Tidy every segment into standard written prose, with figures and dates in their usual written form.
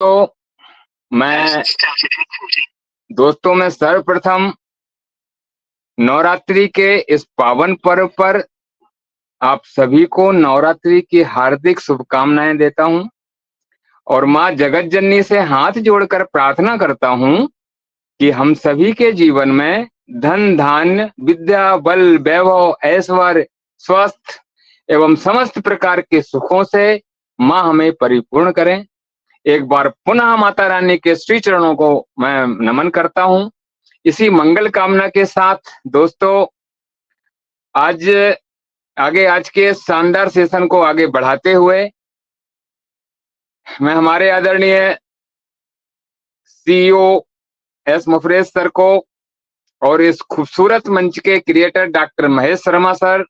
तो मैं दोस्तों मैं सर्वप्रथम नवरात्रि के इस पावन पर्व पर आप सभी को नवरात्रि की हार्दिक शुभकामनाएं देता हूं और मां जगत जननी से हाथ जोड़कर प्रार्थना करता हूं कि हम सभी के जीवन में धन धान्य विद्या बल वैभव ऐश्वर्य स्वस्थ एवं समस्त प्रकार के सुखों से मां हमें परिपूर्ण करें। एक बार पुनः माता रानी के श्री चरणों को मैं नमन करता हूं। इसी मंगल कामना के साथ दोस्तों आज के शानदार सेशन को आगे बढ़ाते हुए मैं हमारे आदरणीय सीईओ एस मुफरेज सर को और इस खूबसूरत मंच के creator doctor Mahesh Sharma sir,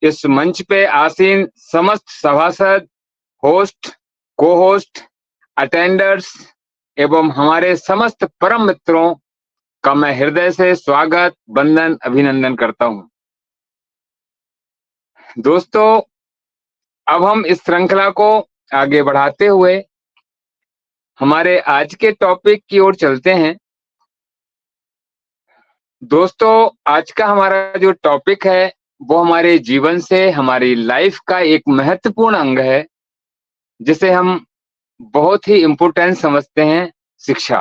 इस मंच पे आसीन समस्त सभासद, होस्ट, को होस्ट, अटेंडर्स एवं हमारे समस्त परम मित्रों का मैं हृदय से स्वागत, वंदन, अभिनंदन करता हूं। दोस्तों अब हम इस श्रृंखला को आगे बढ़ाते हुए हमारे आज के टॉपिक की ओर चलते हैं। दोस्तों आज का हमारा जो टॉपिक है वो हमारे जीवन से, हमारी लाइफ का एक महत्वपूर्ण अंग है जिसे हम बहुत ही इम्पोर्टेंट समझते हैं, शिक्षा।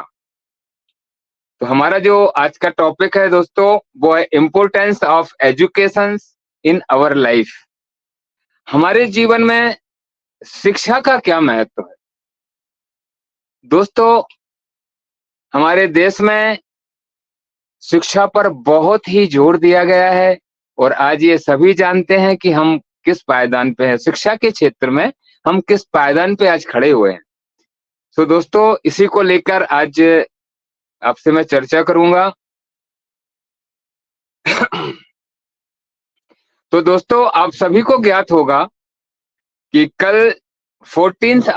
तो हमारा जो आज का टॉपिक है दोस्तों वो है importance of education in our life. हमारे जीवन में शिक्षा का क्या महत्व है दोस्तों? हमारे देश में शिक्षा पर बहुत ही जोर दिया गया है और आज ये सभी जानते हैं कि हम किस पायदान पे हैं, शिक्षा के क्षेत्र में हम किस पायदान पे आज खड़े हुए हैं। तो दोस्तों इसी को लेकर आज आपसे मैं चर्चा करूंगा। तो दोस्तों आप सभी को ज्ञात होगा कि कल 14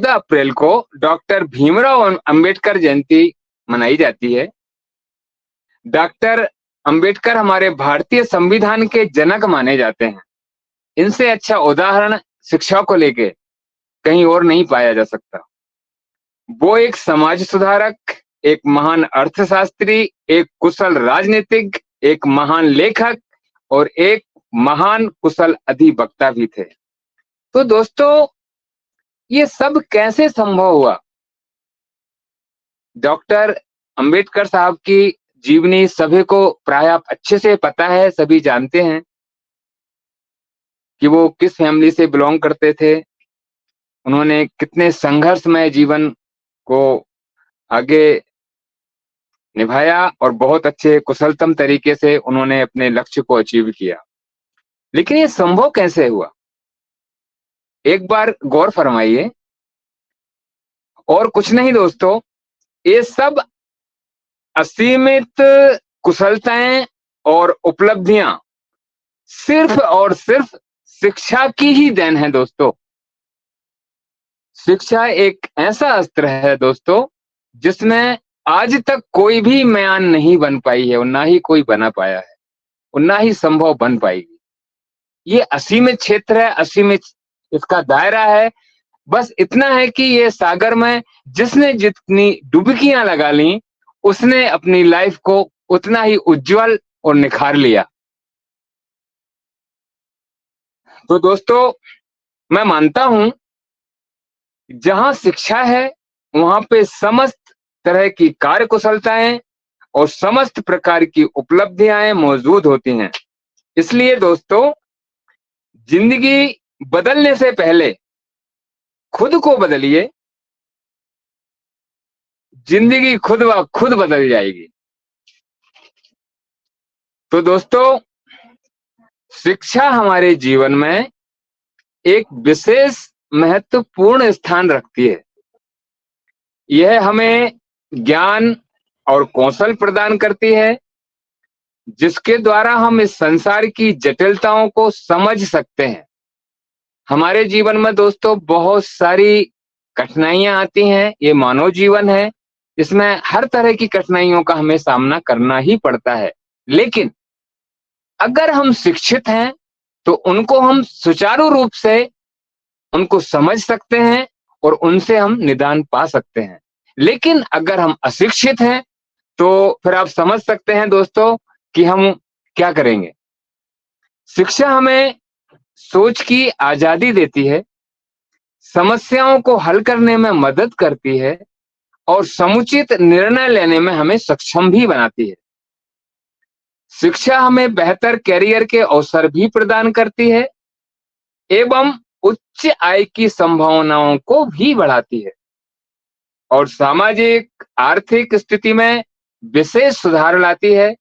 अप्रैल को डॉक्टर भीमराव अंबेडकर जयंती मनाई जाती है। डॉक्टर अंबेडकर हमारे भारतीय संविधान के जनक माने जाते हैं। इनसे अच्छा उदाहरण शिक्षा को लेके कहीं और नहीं पाया जा सकता। वो एक समाज सुधारक, एक महान अर्थशास्त्री, एक कुशल राजनीतिज्ञ, एक महान लेखक और एक महान कुशल अधिवक्ता भी थे। तो दोस्तों ये सब कैसे संभव हुआ? डॉक्टर अंबेडकर साहब की जीवनी सभी को प्राय अच्छे से पता है, सभी जानते हैं कि वो किस फैमिली से बिलोंग करते थे, उन्होंने कितने संघर्षमय जीवन को आगे निभाया और बहुत अच्छे कुशलतम तरीके से उन्होंने अपने लक्ष्य को अचीव किया। लेकिन ये संभव कैसे हुआ? एक बार गौर फरमाइए। और कुछ नहीं दोस्तों, ये सब असीमित कुशलताएं और उपलब्धियां सिर्फ और सिर्फ शिक्षा की ही देन है दोस्तों। शिक्षा एक ऐसा अस्त्र है दोस्तों जिसमें आज तक कोई भी म्यान नहीं बन पाई है और ना ही कोई बना पाया है और ना ही संभव बन पाएगी। ये असीमित क्षेत्र है, असीमित इसका दायरा है। बस इतना है कि ये सागर में जिसने जितनी डुबकियां लगा ली उसने अपनी लाइफ को उतना ही उज्जवल और निखार लिया। तो दोस्तों मैं मानता हूं जहां शिक्षा है वहां पे समस्त तरह की कार्य कुशलताएं और समस्त प्रकार की उपलब्धियां मौजूद होती हैं। इसलिए दोस्तों जिंदगी बदलने से पहले खुद को बदलिए, जिंदगी खुद ब खुद बदल जाएगी। तो दोस्तों शिक्षा हमारे जीवन में एक विशेष महत्वपूर्ण स्थान रखती है। यह हमें ज्ञान और कौशल प्रदान करती है जिसके द्वारा हम इस संसार की जटिलताओं को समझ सकते हैं। हमारे जीवन में दोस्तों बहुत सारी कठिनाइयां आती हैं, ये मानव जीवन है, इसमें हर तरह की कठिनाइयों का हमें सामना करना ही पड़ता है। लेकिन अगर हम शिक्षित हैं तो उनको हम सुचारू रूप से उनको समझ सकते हैं और उनसे हम निदान पा सकते हैं। लेकिन अगर हम अशिक्षित हैं तो फिर आप समझ सकते हैं दोस्तों कि हम क्या करेंगे। शिक्षा हमें सोच की आजादी देती है, समस्याओं को हल करने में मदद करती है और समुचित निर्णय लेने में हमें सक्षम भी बनाती है। शिक्षा हमें बेहतर करियर के अवसर भी प्रदान करती है एवं उच्च आय की संभावनाओं को भी बढ़ाती है और सामाजिक आर्थिक स्थिति में विशेष सुधार लाती है।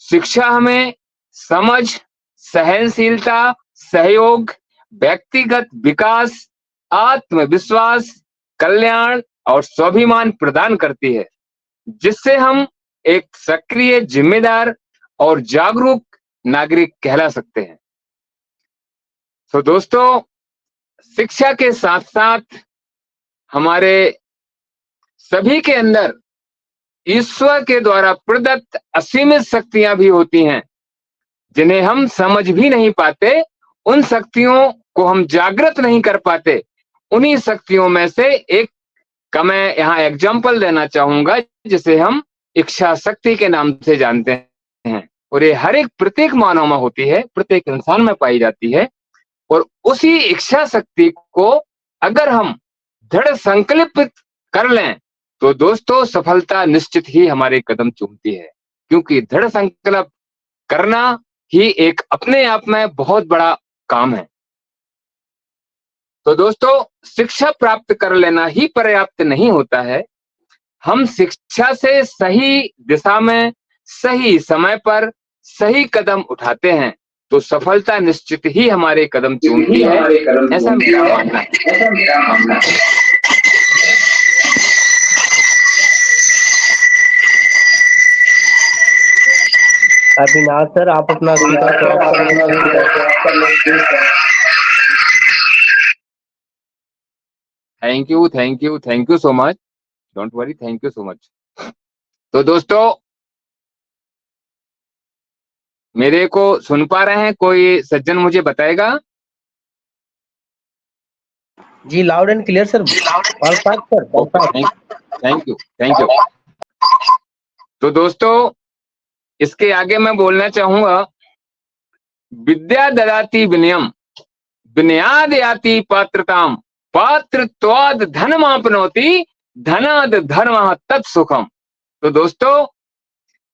शिक्षा हमें समझ, सहनशीलता, सहयोग, व्यक्तिगत विकास, आत्मविश्वास, कल्याण और स्वाभिमान प्रदान करती है, जिससे हम एक सक्रिय, जिम्मेदार और जागरूक नागरिक कहला सकते हैं। तो दोस्तों, शिक्षा के साथ साथ हमारे सभी के अंदर ईश्वर के द्वारा प्रदत्त असीमित शक्तियां भी होती हैं, जिन्हें हम समझ भी नहीं पाते। उन शक्तियों को हम जागृत नहीं कर पाते। उन्हीं शक्तियों में से एक का मैं यहाँ एग्जाम्पल देना चाहूंगा, जिसे हम इच्छा शक्ति के नाम से जानते हैं। और ये हर एक प्रत्येक मानव में होती है, प्रत्येक इंसान में पाई जाती है। और उसी इच्छा शक्ति को अगर हम दृढ़ संकल्पित कर लें तो दोस्तों सफलता निश्चित ही हमारे कदम चूमती है, क्योंकि दृढ़ संकल्प करना ही एक अपने आप में बहुत बड़ा काम है। तो दोस्तों, शिक्षा प्राप्त कर लेना ही पर्याप्त नहीं होता है। हम शिक्षा से सही दिशा में, सही समय पर सही कदम उठाते हैं तो सफलता निश्चित ही हमारे कदम चूमती है, ऐसा मेरा मानना है। अविनाश सर, आप अपना thank you so much, don't worry, thank you so much. तो दोस्तों, मेरे को सुन पा रहे हैं? कोई सज्जन मुझे बताएगा? जी, loud and clear sir. Thank you. तो दोस्तों, इसके आगे मैं बोलना चाहूंगा, विद्या ददाति विनयम, विनयाद याति पात्रताम, पात्रत्वाद धनमाप्नोति, धनाद धर्मः तत्सुखम। तो दोस्तों,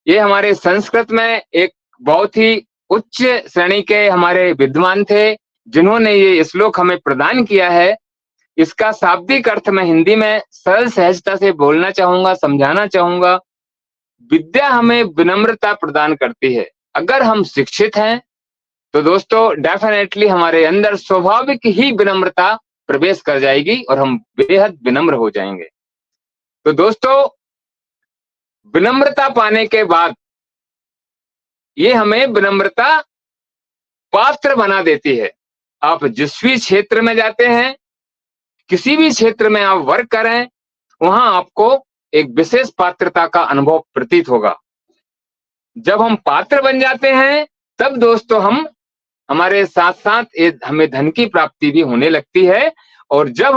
ये हमारे संस्कृत में एक बहुत ही उच्च श्रेणी के हमारे विद्वान थे, जिन्होंने ये श्लोक हमें प्रदान किया है। इसका शाब्दिक अर्थ मैं हिंदी में सरल सहजता से बोलना चाहूंगा, समझाना चाहूंगा। विद्या हमें विनम्रता प्रदान करती है। अगर हम शिक्षित हैं तो दोस्तों डेफिनेटली हमारे अंदर स्वाभाविक ही विनम्रता प्रवेश कर जाएगी और हम बेहद विनम्र हो जाएंगे। तो दोस्तों, विनम्रता पाने के बाद ये हमें विनम्रता पात्र बना देती है। आप जिस भी क्षेत्र में जाते हैं, किसी भी क्षेत्र में आप वर्क करें, वहां आपको एक विशेष पात्रता का अनुभव प्रतीत होगा। जब हम पात्र बन जाते हैं तब दोस्तों हमारे साथ साथ हमें धन की प्राप्ति भी होने लगती है। और जब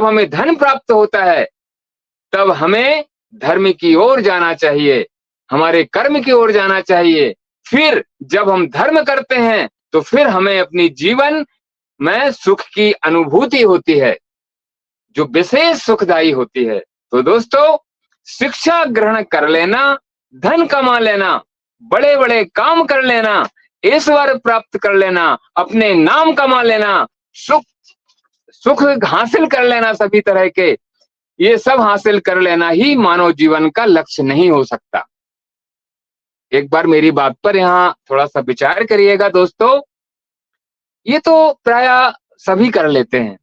हमें धन प्राप्त होता है तब हमें धर्म की ओर जाना चाहिए, हमारे कर्म की ओर जाना चाहिए। फिर जब हम धर्म करते हैं तो फिर हमें अपनी जीवन में सुख की अनुभूति होती है, जो विशेष सुखदायी होती है। तो दोस्तों, शिक्षा ग्रहण कर लेना, धन कमा लेना, बड़े बड़े काम कर लेना, ईश्वर प्राप्त कर लेना, अपने नाम कमा लेना, सुख हासिल कर लेना, सभी तरह के ये सब हासिल कर लेना ही मानव जीवन का लक्ष्य नहीं हो सकता। एक बार मेरी बात पर यहाँ थोड़ा सा विचार करिएगा दोस्तों। ये तो प्राय सभी कर लेते हैं,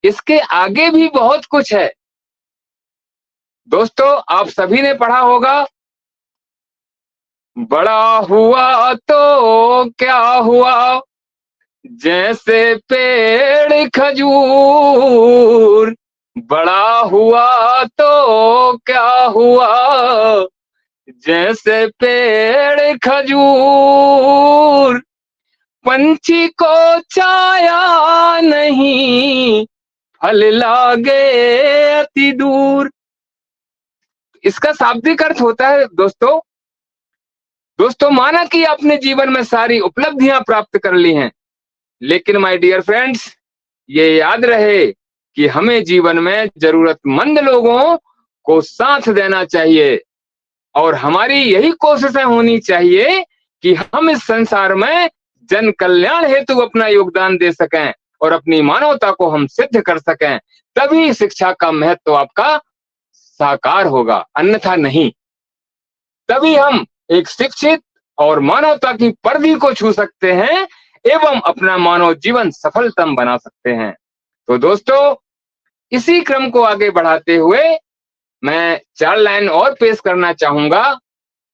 इसके आगे भी बहुत कुछ है। दोस्तों, आप सभी ने पढ़ा होगा, बड़ा हुआ तो क्या हुआ, जैसे पेड़ खजूर, बड़ा हुआ तो क्या हुआ, जैसे पेड़ खजूर, पंछी को छाया नहीं, फल लागे अति दूर। इसका शाब्दिक अर्थ होता है दोस्तों माना कि आपने जीवन में सारी उपलब्धियां प्राप्त कर ली हैं, लेकिन माय डियर फ्रेंड्स, ये याद रहे कि हमें जीवन में जरूरतमंद लोगों को साथ देना चाहिए और हमारी यही कोशिशें होनी चाहिए कि हम इस संसार में जन कल्याण हेतु अपना योगदान दे सकें और अपनी मानवता को हम सिद्ध कर सकें। तभी शिक्षा का महत्व आपका साकार होगा, अन्यथा नहीं। तभी हम एक शिक्षित और मानवता की परिधि को छू सकते हैं एवं अपना मानव जीवन सफलतम बना सकते हैं। तो दोस्तों, इसी क्रम को आगे बढ़ाते हुए मैं 4 लाइन और पेश करना चाहूंगा।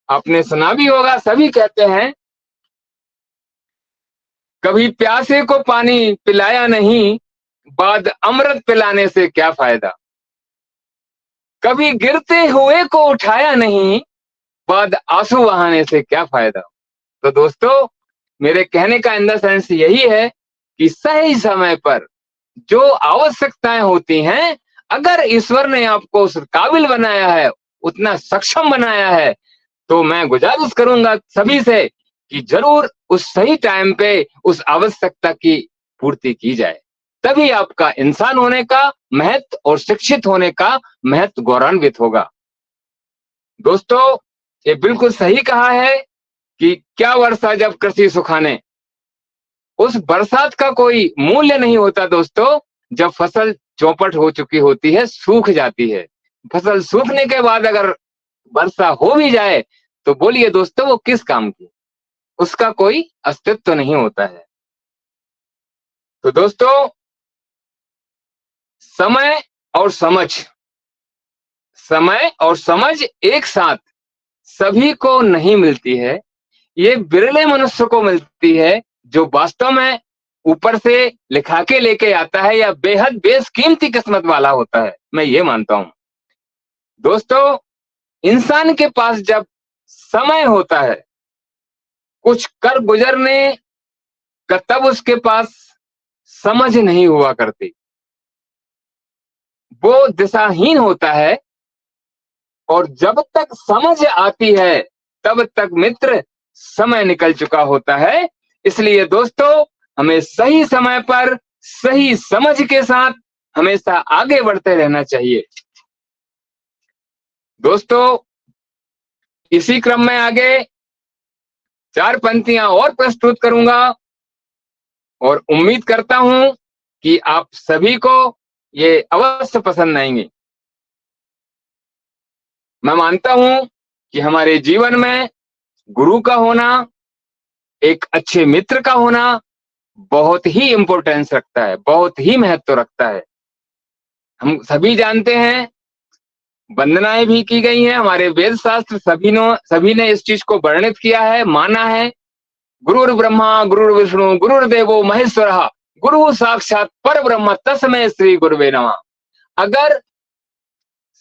आपने सुना भी होगा, सभी कहते हैं, कभी प्यासे को पानी पिलाया नहीं, बाद अमृत पिलाने से क्या फायदा। कभी गिरते हुए को उठाया नहीं, बाद आंसू बहाने से क्या फायदा। तो दोस्तों, मेरे कहने का इन द सेंस यही है कि सही समय पर जो आवश्यकताएं होती हैं, अगर ईश्वर ने आपको उस काबिल बनाया है, उतना सक्षम बनाया है, तो मैं गुजारिश करूंगा सभी से कि जरूर उस सही टाइम पे उस आवश्यकता की पूर्ति की जाए। तभी आपका इंसान होने का महत्व और शिक्षित होने का महत्व गौरवान्वित होगा। दोस्तों, ये बिल्कुल सही कहा है कि क्या वर्षा जब कृषि सुखाने। उस बरसात का कोई मूल्य नहीं होता दोस्तों, जब फसल चौपट हो चुकी होती है, सूख जाती है। फसल सूखने के बाद अगर वर्षा हो भी जाए तो बोलिए दोस्तों, वो किस काम की, उसका कोई अस्तित्व नहीं होता है। तो दोस्तों, समय और समझ एक साथ सभी को नहीं मिलती है। ये बिरले मनुष्य को मिलती है जो वास्तव में ऊपर से लिखा के लेके आता है या बेहद बेशकीमती किस्मत वाला होता है, मैं ये मानता हूं। दोस्तों, इंसान के पास जब समय होता है कुछ कर गुजरने का, तब उसके पास समझ नहीं हुआ करती, वो दिशाहीन होता है। और जब तक समझ आती है तब तक मित्र समय निकल चुका होता है। इसलिए दोस्तों, हमें सही समय पर सही समझ के साथ हमेशा आगे बढ़ते रहना चाहिए। दोस्तों, इसी क्रम में आगे 4 पंक्तियां और प्रस्तुत करूंगा और उम्मीद करता हूं कि आप सभी को ये अवश्य पसंद आएंगी। मैं मानता हूं कि हमारे जीवन में गुरु का होना, एक अच्छे मित्र का होना बहुत ही इंपॉर्टेंस रखता है, बहुत ही महत्व रखता है। हम सभी जानते हैं, वंदनाएं भी की गई हैं, हमारे वेद शास्त्र सभी ने इस चीज को वर्णित किया है, माना है। गुरुर् ब्रह्मा गुरुर्विष्णु गुरुर्देवो महेश्वरः, गुरु साक्षात पर ब्रह्म तस्मै श्री गुरुवे नमः। अगर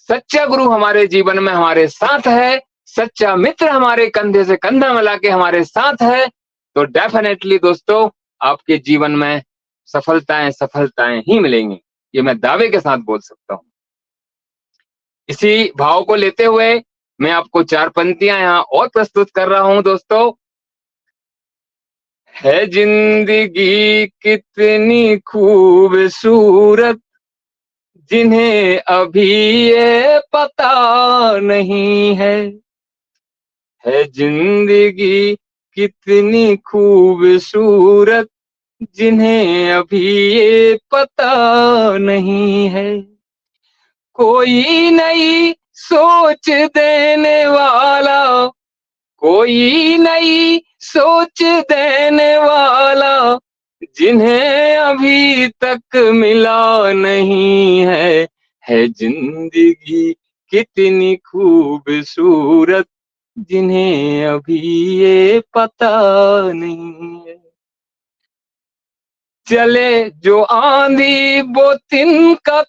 सच्चा गुरु हमारे जीवन में हमारे साथ है, सच्चा मित्र हमारे कंधे से कंधा मिला के हमारे साथ है, तो डेफिनेटली दोस्तों, आपके जीवन में सफलताएं ही मिलेंगी। ये मैं दावे के साथ बोल सकता हूं। इसी भाव को लेते हुए मैं आपको 4 पंक्तियां यहां और प्रस्तुत कर रहा हूं दोस्तों। है जिंदगी कितनी खूबसूरत, जिन्हें अभी ये पता नहीं है। है जिंदगी कितनी खूबसूरत, जिन्हें अभी ये पता नहीं है। कोई नई सोच देने वाला, कोई नई सोच देने वाला, जिन्हें अभी तक मिला नहीं है। है जिंदगी कितनी खूबसूरत, जिन्हें अभी ये पता नहीं है। चले जो आंधी वो तिनका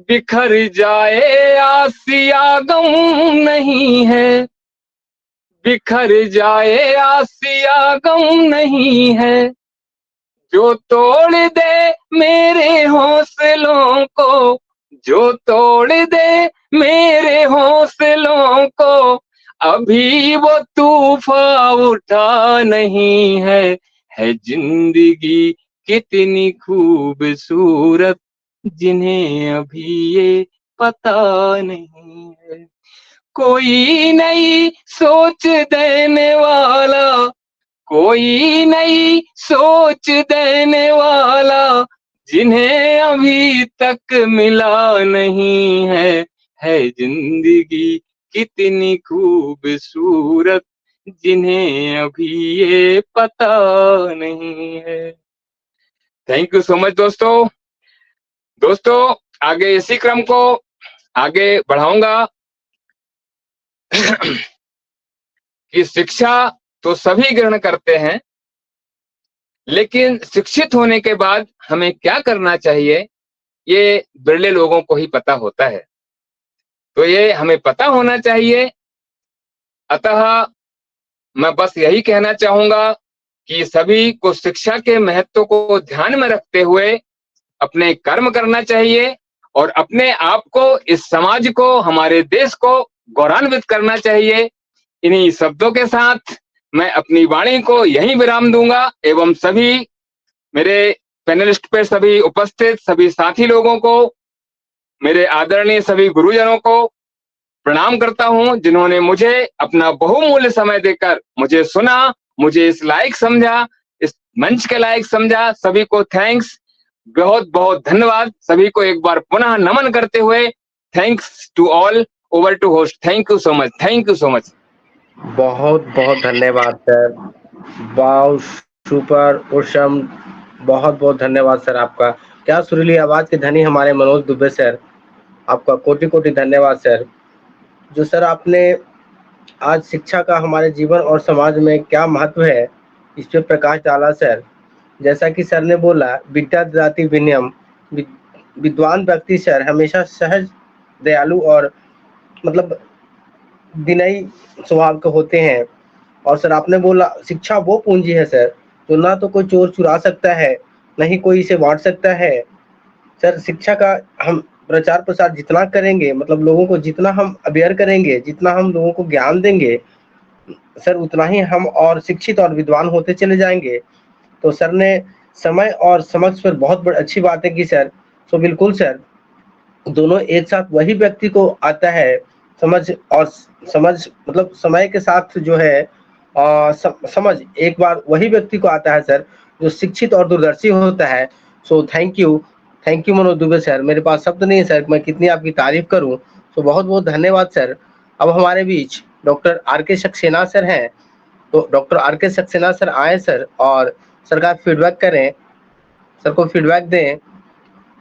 बिखर जाए, आसिया गम नहीं है। बिखर जाए आसिया गम नहीं है। जो तोड़ दे मेरे हौसलों को, जो तोड़ दे मेरे हौसलों को, अभी वो तूफान उठा नहीं है जिंदगी कितनी खूबसूरत, जिन्हें अभी ये पता नहीं है। कोई नई सोच देने वाला, कोई नई सोच देने वाला, जिन्हें अभी तक मिला नहीं है जिंदगी कितनी खूबसूरत, जिन्हें अभी ये पता नहीं है। थैंक यू सो मच दोस्तों। दोस्तों आगे इसी क्रम को आगे बढ़ाऊंगा कि शिक्षा तो सभी ग्रहण करते हैं, लेकिन शिक्षित होने के बाद हमें क्या करना चाहिए, ये बिरले लोगों को ही पता होता है। तो ये हमें पता होना चाहिए। अतः मैं बस यही कहना चाहूंगा कि सभी को शिक्षा के महत्व को ध्यान में रखते हुए अपने कर्म करना चाहिए और अपने आप को, इस समाज को, हमारे देश को गौरवान्वित करना चाहिए। इन्हीं शब्दों के साथ मैं अपनी वाणी को यहीं विराम दूंगा एवं सभी मेरे पैनलिस्ट पे सभी उपस्थित सभी साथी लोगों को, मेरे आदरणीय सभी गुरुजनों को प्रणाम करता हूं, जिन्होंने मुझे अपना बहुमूल्य समय देकर मुझे सुना, मुझे इस लायक समझा, इस मंच के लायक समझा। सभी को थैंक्स, बहुत बहुत धन्यवाद। सभी को एक बार पुनः नमन करते हुए thanks to all. Over to host. Thank you so much. Thank you so much. बहुत बहुत धन्यवाद सर। Wow, super awesome. बहुत बहुत धन्यवाद सर आपका। क्या सुरीली आवाज के धनी हमारे मनोज दुबे सर, आपका कोटि कोटि धन्यवाद सर। जो सर आपने आज शिक्षा का हमारे जीवन और समाज में क्या महत्व है, इस पे प्रकाश डाला सर। जैसा कि सर ने बोला, विद्या ददाति विनयम, विद्वान व्यक्ति सर हमेशा सहज, दयालु और मतलब विनयी स्वभाव के होते हैं। और सर आपने बोला शिक्षा वो पूंजी है सर, जो ना तो कोई चोर चुरा सकता है, ना ही कोई इसे बांट सकता है। सर शिक्षा का हम प्रचार प्रसार जितना करेंगे, मतलब लोगों को जितना हम अवेयर करेंगे, जितना हम लोगों को ज्ञान देंगे सर, उतना ही हम और शिक्षित और विद्वान होते चले जाएंगे। तो सर ने समय और समझ पर बहुत बड़ी अच्छी बातें की सर। तो बिल्कुल सर, दोनों एक साथ वही व्यक्ति को आता है, समझ और समझ मतलब समय के साथ जो है समझ एक बार वही व्यक्ति को आता है सर, जो शिक्षित और दूरदर्शी होता है। So thank you Manoj Dubey sir. मेरे पास शब्द नहीं है सर, मैं कितनी आपकी तारीफ करूं। तो बहुत बहुत धन्यवाद सर। अब हमारे बीच doctor R K Saxena sir हैं, तो doctor R K Saxena sir आए सर और सर का फीडबैक करें, सर को फीडबैक दें।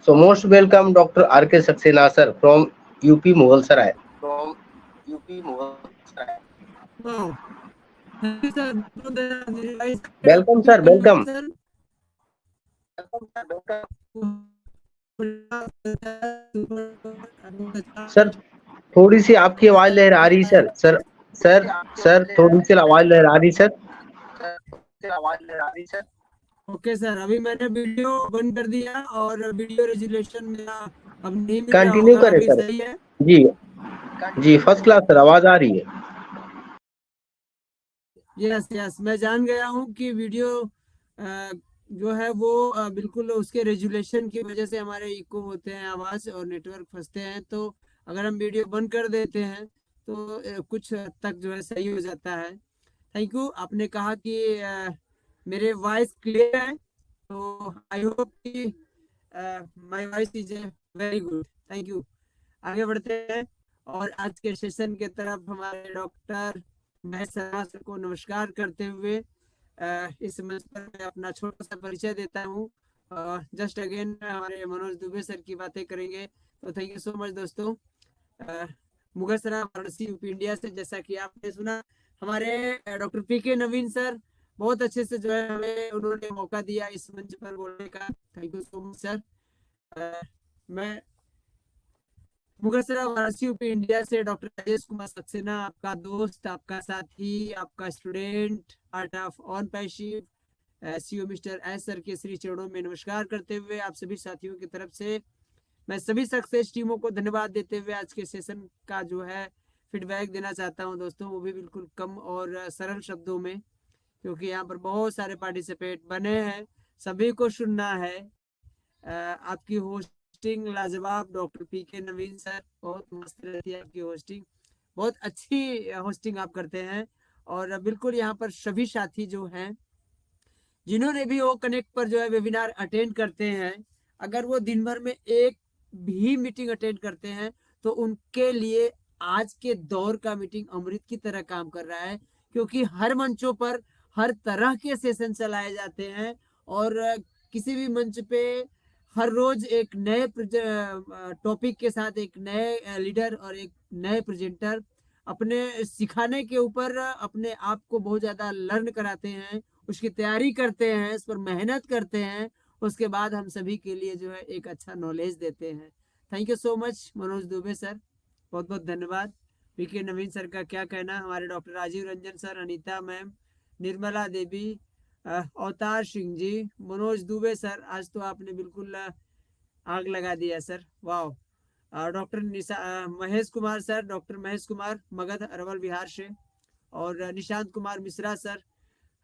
So most welcome Dr. R.K. Saxena sir from UP Mughal Sarai. From UP Mughal Sarai. Wow. Thank you, sir. Welcome sir, welcome. Sir. Sir थोड़ी सी आपकी आवाज लहरा रही सर। सर सर सर थोड़ी सी आवाज लहरा रही सर। ओके सर, अभी मैंने वीडियो बंद कर दिया और वीडियो रेजुलेशन मेरा अब नहीं मिल रहा कंटिन्यू होगा। करें अभी सर। सही है जी जी, फर्स्ट क्लास सर, आवाज आ रही है। यस यस, मैं जान गया हूँ कि वीडियो जो है वो बिल्कुल उसके रेजुलेशन की वजह से हमारे इको होते हैं आवाज और नेटवर्क फंसते हैं। तो अगर हम वीडियो बंद कर देते हैं तो कुछ हद तक जो है सही हो जाता है। Thank you. आपने कहा कि मेरे वॉइस क्लियर है, तो आई होप कि my voice is very good. Thank you. आगे बढ़ते हैं और आज के सेशन के तरफ हमारे डॉक्टर महेश शर्मा सर को नमस्कार करते हुए इस मंच पर मैं अपना छोटा सा परिचय देता हूँ। जस्ट अगेन हमारे मनोज दुबे सर की बातें करेंगे। तो थैंक यू सो मच दोस्तों। मुगलसराय वाराणसी यूपी इंडिया से, जैसा कि आपने सुना, हमारे डॉक्टर पीके नवीन सर बहुत अच्छे से जो है हमें उन्होंने मौका दिया इस मंच पर बोलने का। Thank you so much sir. मैं मुगलसराय वाराणसी यूपी इंडिया से डॉक्टर राजेश कुमार सक्सेना, आपका दोस्त, आपका साथी, आपका student, art of on passive CO mister S sir के श्री चरणों में नमस्कार करते हुए आप सभी साथियों की तरफ से मैं सभी सक्सेस टीमों को धन्यवाद देते हुए आज के सेशन का जो है फीडबैक देना चाहता हूं दोस्तों, वो भी बिल्कुल कम और सरल शब्दों में, क्योंकि यहाँ पर बहुत सारे पार्टिसिपेट बने हैं, सभी को सुनना है। आपकी होस्टिंग लाजवाब डॉक्टर पीके नवीन सर, बहुत मस्त रहती है आपकी होस्टिंग, बहुत अच्छी होस्टिंग आप करते हैं। और बिल्कुल यहाँ पर सभी साथी जो हैं जिन्होंने भी वो कनेक्ट पर जो है वेबिनार अटेंड करते हैं, अगर वो दिन भर में एक भी मीटिंग अटेंड करते हैं तो उनके लिए आज के दौर का मीटिंग अमृत की तरह काम कर रहा है, क्योंकि हर मंचों पर हर तरह के सेशन चलाए जाते हैं और किसी भी मंच पे हर रोज एक नए टॉपिक के साथ एक नए लीडर और एक नए प्रेजेंटर अपने सिखाने के ऊपर अपने आप को बहुत ज्यादा लर्न कराते हैं, उसकी तैयारी करते हैं, इस पर मेहनत करते हैं, उसके बाद हम सभी के लिए जो है एक अच्छा नॉलेज देते हैं। Thank you so much Manoj Dubey sir, बहुत बहुत धन्यवाद। पीके नवीन सर का क्या कहना, हमारे doctor Rajiv Ranjan sir, Anita ma'am, Nirmala Devi, Avtar Singh ji, Manoj Dubey sir, आज तो आपने बिल्कुल आग लगा दिया सर, वाह। Doctor Mahesh Kumar sir, doctor Mahesh Kumar Magadh Arwal Bihar से, और निशांत कुमार मिश्रा सर,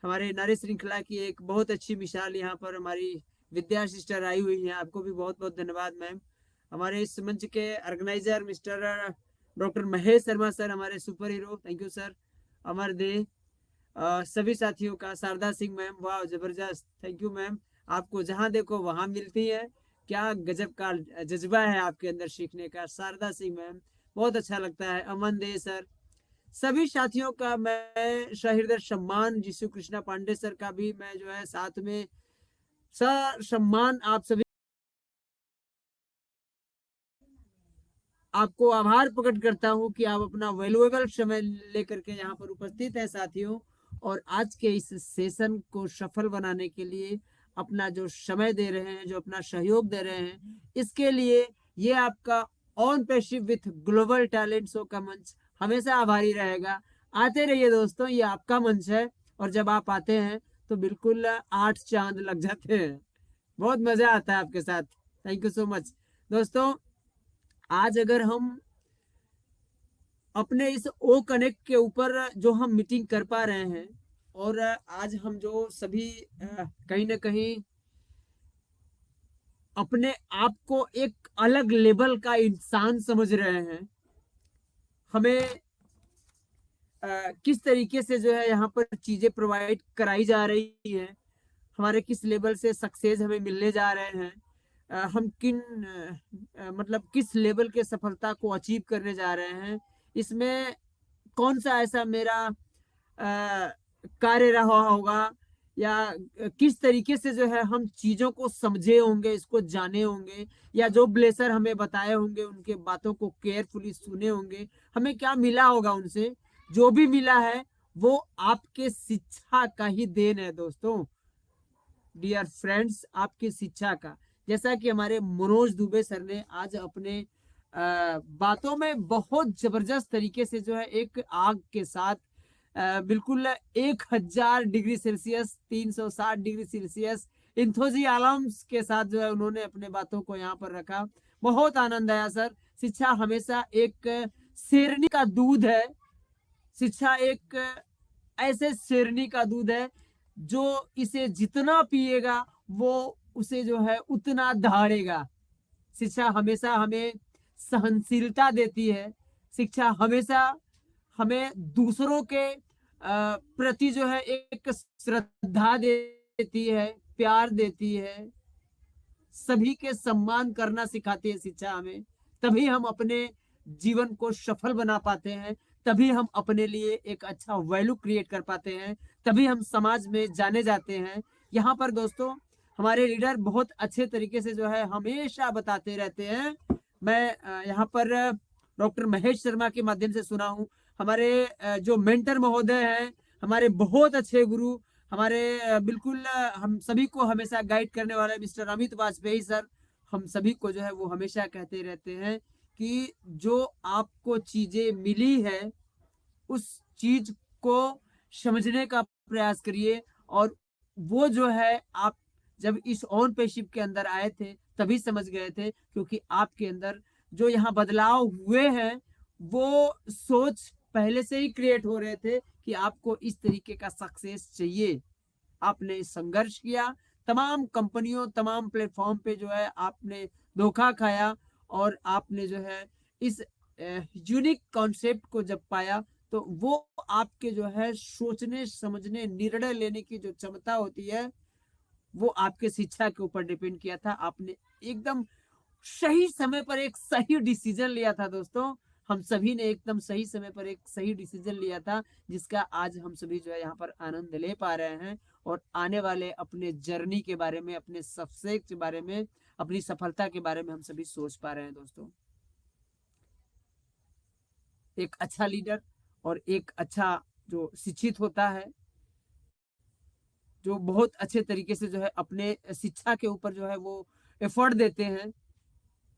हमारे नारी श्रृंखला की एक बहुत अच्छी मिसाल यहाँ पर हमारी विद्या सिस्टर आई हुई है, आपको भी बहुत बहुत धन्यवाद मैम। हमारे इस मंच के organiser mister doctor Mahesh Sharma sir, हमारे super hero, thank you sir. अमर दे, सभी साथियों का, शारदा सिंह मैम, वाह जबरदस्त, थैंक यू मैम, आपको जहां देखो वहां मिलती है, क्या गजब का जज्बा है आपके अंदर सीखने का, शारदा सिंह मैम, बहुत अच्छा लगता है। अमन दे सर, सभी साथियों का मैं सहृदय सम्मान, जीसु कृष्णा पांडे सर का भी मैं जो है साथ में सम्मान आप सभी आपको आभार प्रकट करता हूं कि आप अपना वैल्यूएबल समय लेकर के यहाँ पर उपस्थित है साथियों, और आज के इस सेशन को सफल बनाने के लिए अपना जो समय दे रहे हैं, जो अपना सहयोग दे रहे हैं, इसके लिए ये आपका on passive with global talent show का मंच हमेशा आभारी रहेगा। आते रहिए दोस्तों, ये आपका मंच है, और जब आप आते हैं तो बिल्कुल 8 चांद लग जाते हैं, बहुत मजा आता है आपके साथ। थैंक यू सो मच दोस्तों। आज अगर हम अपने इस ओ कनेक्ट के ऊपर जो हम मीटिंग कर पा रहे हैं, और आज हम जो सभी कहीं ना कहीं अपने आप को एक अलग लेवल का इंसान समझ रहे हैं, हमें किस तरीके से जो है यहाँ पर चीजें प्रोवाइड कराई जा रही हैं, हमारे किस लेवल से सक्सेस हमें मिलने जा रहे हैं, हम मतलब किस लेवल के सफलता को अचीव करने जा रहे हैं, इसमें कौन सा ऐसा मेरा कार्य रहा होगा, या किस तरीके से जो है हम चीजों को समझे होंगे, इसको जाने होंगे, या जो ब्लेसर हमें बताए होंगे उनके बातों को केयरफुली सुने होंगे, हमें क्या मिला होगा उनसे, जो भी मिला है वो आपके शिक्षा का ही देन है दोस्तों, डियर फ्रेंड्स, आपकी शिक्षा का। जैसा कि हमारे मनोज दुबे सर ने आज अपने बातों में बहुत जबरदस्त तरीके से जो है एक आग के साथ बिल्कुल 1000 डिग्री सेल्सियस 360 डिग्री सेल्सियस इंथोजियालम्स के साथ जो है उन्होंने अपने बातों को यहाँ पर रखा, बहुत आनंद आया सर। शिक्षा हमेशा एक शेरनी का दूध है, शिक्षा एक ऐसे शेरनी का दूध है जो इसे जितना पिएगा वो उसे जो है उतना दहाड़ेगा। शिक्षा हमेशा हमें सहनशीलता देती है, शिक्षा हमेशा हमें दूसरों के प्रति जो है एक श्रद्धा देती है, प्यार देती है, सभी के सम्मान करना सिखाती है शिक्षा हमें, तभी हम अपने जीवन को सफल बना पाते हैं, तभी हम अपने लिए एक अच्छा वैल्यू क्रिएट कर पाते हैं, तभी हम समाज में जाने जाते हैं। यहाँ पर दोस्तों हमारे लीडर बहुत अच्छे तरीके से जो है हमेशा बताते रहते हैं, मैं यहाँ पर डॉक्टर महेश शर्मा के माध्यम से सुना हूँ, हमारे जो मेंटर महोदय हैं, हमारे बहुत अच्छे गुरु, हमारे बिल्कुल हम सभी को हमेशा गाइड करने वाले मिस्टर अमित वाजपेयी सर, हम सभी को जो है वो हमेशा कहते रहते हैं कि जो आपको चीजें मिली है उस चीज को समझने का प्रयास करिए और वो जो है आप जब इस ओनरशिप के अंदर आए थे तभी समझ गए थे, क्योंकि आपके अंदर जो यहाँ बदलाव हुए हैं वो सोच पहले से ही क्रिएट हो रहे थे कि आपको इस तरीके का सक्सेस चाहिए। आपने संघर्ष किया, तमाम कंपनियों तमाम प्लेटफॉर्म पे जो है आपने धोखा खाया, और आपने जो है इस यूनिक कॉन्सेप्ट को जब पाया तो वो आपके जो है सोचने समझने निर्णय लेने की जो क्षमता होती है वो आपके शिक्षा के ऊपर डिपेंड किया था। आपने एकदम सही समय पर एक सही डिसीजन लिया था दोस्तों। हम सभी ने एकदम सही समय पर एक सही डिसीजन लिया था, जिसका आज हम सभी जो है यहाँ पर आनंद ले पा रहे हैं, और आने वाले अपने जर्नी के बारे में, अपने सक्सेस के बारे में, अपनी सफलता के बारे में हम सभी सोच पा रहे हैं दोस्तों। एक अच्छा लीडर और एक अच्छा जो शिक्षित होता है, जो बहुत अच्छे तरीके से जो है अपने शिक्षा के ऊपर जो है वो एफर्ट देते हैं।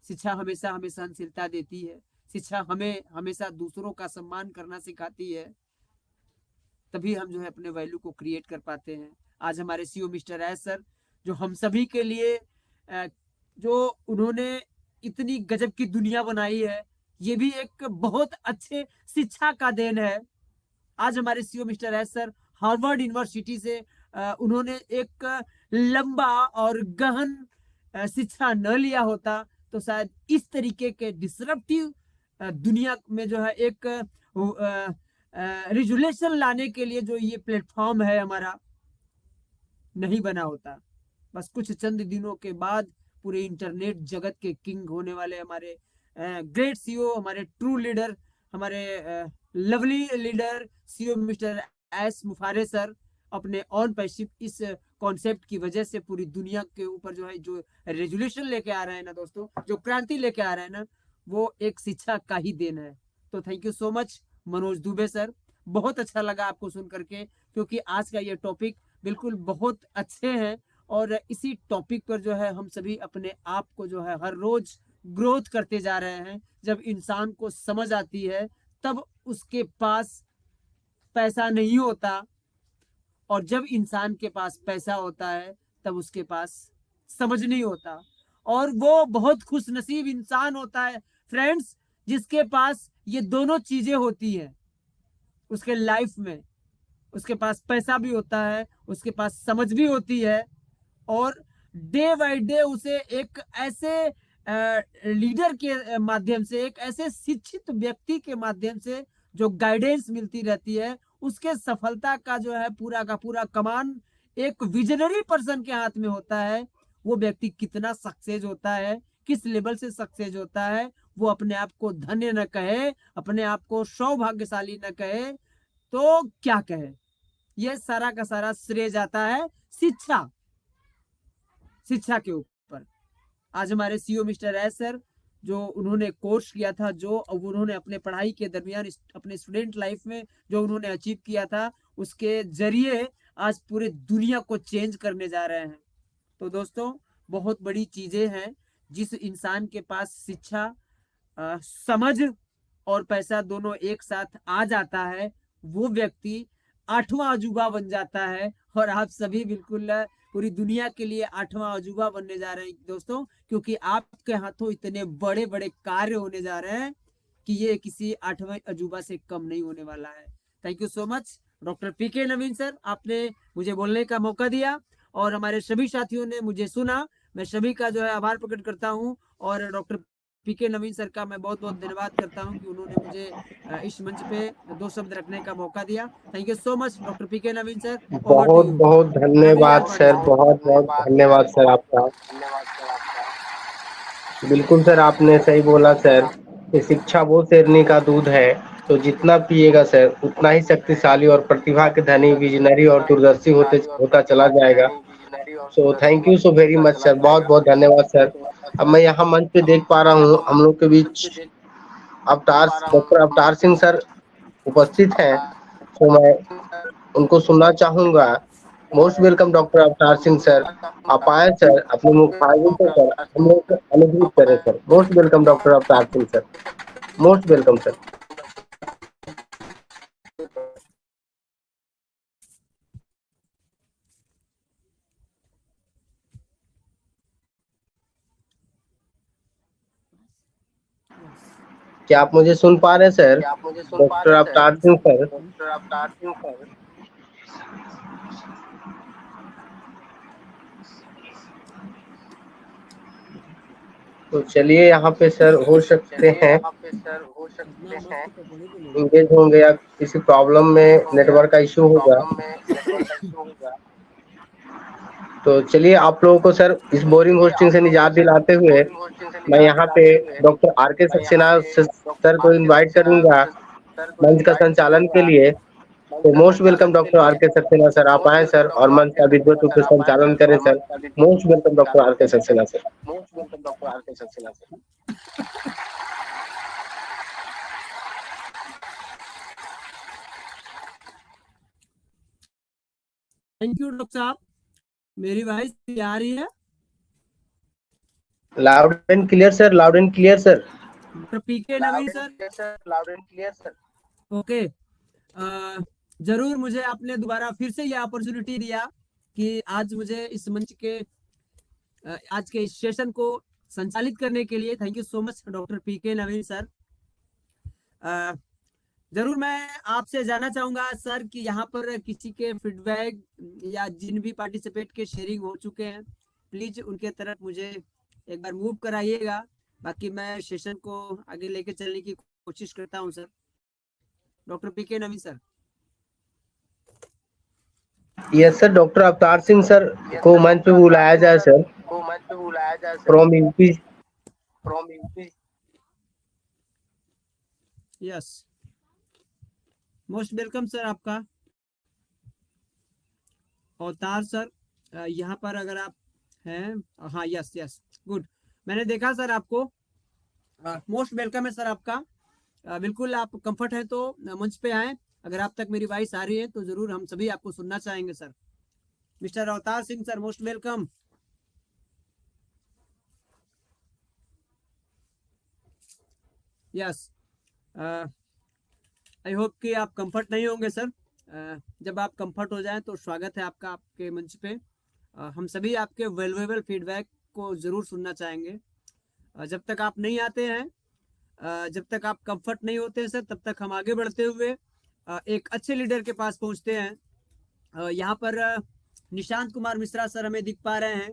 शिक्षा हमेशा हमें सहनशीलता देती है, शिक्षा हमें हमेशा दूसरों का सम्मान करना सिखाती है, तभी हम जो है अपने वैल्यू को क्रिएट कर पाते हैं। आज हमारे सीईओ मिस्टर एस सर जो हम सभी के लिए जो उन्होंने इतनी गजब की दुनिया बनाई है, ये भी एक बहुत अच्छे शिक्षा का देन है। आज हमारे CEO mister S sir Harvard university से उन्होंने एक लंबा और गहन शिक्षा न लिया होता तो शायद इस तरीके के डिसरप्टिव दुनिया में जो है एक रेजुलेशन लाने के लिए जो ये प्लेटफॉर्म है हमारा नहीं बना होता। बस कुछ चंद दिनों के बाद पूरे इंटरनेट जगत के किंग होने वाले हमारे ग्रेट सीईओ, हमारे ट्रू लीडर, हमारे lovely leader CEO mister S मुफारे सर अपने ऑन पैशिप इस कॉन्सेप्ट की वजह से पूरी दुनिया के ऊपर जो है जो रेजुलेशन लेके आ रहे हैं ना दोस्तों, जो क्रांति लेके आ रहे हैं ना, वो एक शिक्षा का ही देन है। तो thank you so much Manoj Dubey sir, बहुत अच्छा लगा आपको सुन करके, क्योंकि आज का ये टॉपिक बिल्कुल बहुत अच्छे हैं, और इसी टॉपिक पर जो है हम सभी अपने आप को जो है हर रोज ग्रोथ करते जा रहे हैं। जब इंसान को समझ आती है तब उसके पास पैसा नहीं होता, और जब इंसान के पास पैसा होता है तब उसके पास समझ नहीं होता, और वो बहुत खुश नसीब इंसान होता है फ्रेंड्स जिसके पास ये दोनों चीजें होती है उसके लाइफ में। उसके पास पैसा भी होता है, उसके पास समझ भी होती है, और डे बाय डे उसे एक ऐसे लीडर के माध्यम से, एक ऐसे शिक्षित व्यक्ति के माध्यम से जो गाइडेंस मिलती रहती है, उसके सफलता का जो है पूरा का पूरा कमान एक विजनरी पर्सन के हाथ में होता है। वो व्यक्ति कितना सक्सेस होता है, किस लेवल से सक्सेस होता है, वो अपने आप को धन्य न कहे, अपने आप को सौभाग्यशाली न कहे तो क्या कहे। ये सारा का सारा श्रेय जाता है शिक्षा शिक्षा के ऊपर। आज हमारे सीईओ मिस्टर एस सर जो उन्होंने कोर्स किया था, जो उन्होंने अपने पढ़ाई के दरमियान अपने स्टूडेंट लाइफ में जो उन्होंने अचीव किया था, उसके जरिए आज पूरे दुनिया को चेंज करने जा रहे हैं। तो दोस्तों बहुत बड़ी चीजें हैं। जिस इंसान के पास शिक्षा, समझ और पैसा दोनों एक साथ आ जाता है, वो व्यक्ति आठवां अजूबा बन जाता है, और आप सभी बिल्कुल पूरी दुनिया के लिए आठवां अजूबा बनने जा रहे हैं दोस्तों, क्योंकि आपके हाथों इतने बड़े बड़े कार्य होने जा रहे हैं कि ये किसी आठवें अजूबा से कम नहीं होने वाला है। Thank you so much doctor PK Naveen sir, आपने मुझे बोलने का मौका दिया और हमारे सभी साथियों ने मुझे सुना। मैं सभी का जो है आभार प्रकट करता हूँ, और डॉक्टर पीके नवीन सर का मैं बहुत बहुत धन्यवाद करता हूं कि उन्होंने मुझे इस मंच पे 2 शब्द रखने का मौका दिया। Thank you so much doctor PK Naveen sir, over to बहुत यू। बहुत धन्यवाद सर, सर। बहुत बहुत धन्यवाद सर आपका। बिल्कुल सर, आपने सही बोला सर कि शिक्षा वो शेरनी का दूध है, तो जितना पिएगा सर उतना ही शक्तिशाली और प्रतिभा के धनी, विजनरी और दूरदर्शी होता चला जाएगा। So thank you so very much sir, बहुत बहुत धन्यवाद सर। अब मैं यहाँ मंच पे देख पा रहा हूँ हम लोग के बीच डॉक्टर अवतार सिंह सर उपस्थित हैं, तो मैं उनको सुनना चाहूंगा। Most welcome doctor Avtar Singh sir, आप आए सर, अपने मुखाग्नि से सर हम लोग को अनुग्रहित करें sir. Most welcome doctor Avtar Singh sir, most welcome sir. क्या आप मुझे सुन पा रहे हैं sir? Doctor Avtar Singh sir. तो चलिए यहाँ पे सर हो सकते हैं इंगेज होंगे या किसी प्रॉब्लम में नेटवर्क का इशू होगा। तो चलिए आप लोगों को सर इस बोरिंग होस्टिंग से निजात दिलाते हुए मैं यहाँ पे डॉक्टर आर.के. सक्सेना सर को इनवाइट करूंगा मंच का संचालन के लिए। तो most welcome doctor RK. Saxena sir, आप आए सर और मंच का विधिवत रूप से संचालन करें sir. Most welcome doctor RK. Saxena sir. Thank you doctor साहब। मेरी वॉइस आ रही है? Loud and clear sir, loud and clear sir. Doctor PK Naveen sir, loud and clear sir. Okay. जरूर मुझे आपने दोबारा फिर से ये अपॉर्चुनिटी दिया कि आज मुझे इस मंच के आज के इस सेशन को संचालित करने के लिए thank you so much doctor PK Naveen sir. जरूर मैं आपसे जानना चाहूंगा सर कि यहाँ पर किसी के फीडबैक या जिन भी पार्टिसिपेट के शेयरिंग हो चुके हैं प्लीज उनके तरफ मुझे एक बार मूव कराइएगा, बाकी मैं सेशन को आगे लेके चलने की कोशिश करता हूँ sir. Doctor PK Naveen sir. Yes sir, doctor Avtar Singh sir को मंच पे बुलाया जाए sir. From UP. Yes, most welcome sir आपका। अवतार सर यहाँ पर अगर आप हैं, हाँ यस यस गुड, मैंने देखा सर आपको। मोस्ट वेलकम है सर आपका। बिल्कुल आप कंफर्ट है तो मंच पे आए। अगर आप तक मेरी वॉइस आ रही है तो जरूर हम सभी आपको सुनना चाहेंगे सर। मिस्टर अवतार Singh sir, most welcome. Yes, I hope कि आप कंफर्ट नहीं होंगे सर। जब आप कंफर्ट हो जाएं तो स्वागत है आपका आपके मंच पे। हम सभी आपके वैल्यूएबल फीडबैक को ज़रूर सुनना चाहेंगे। जब तक आप नहीं आते हैं, जब तक आप कंफर्ट नहीं होते हैं सर, तब तक हम आगे बढ़ते हुए एक अच्छे लीडर के पास पहुंचते हैं। यहाँ पर निशांत कुमार मिश्रा सर हमें दिख पा रहे हैं।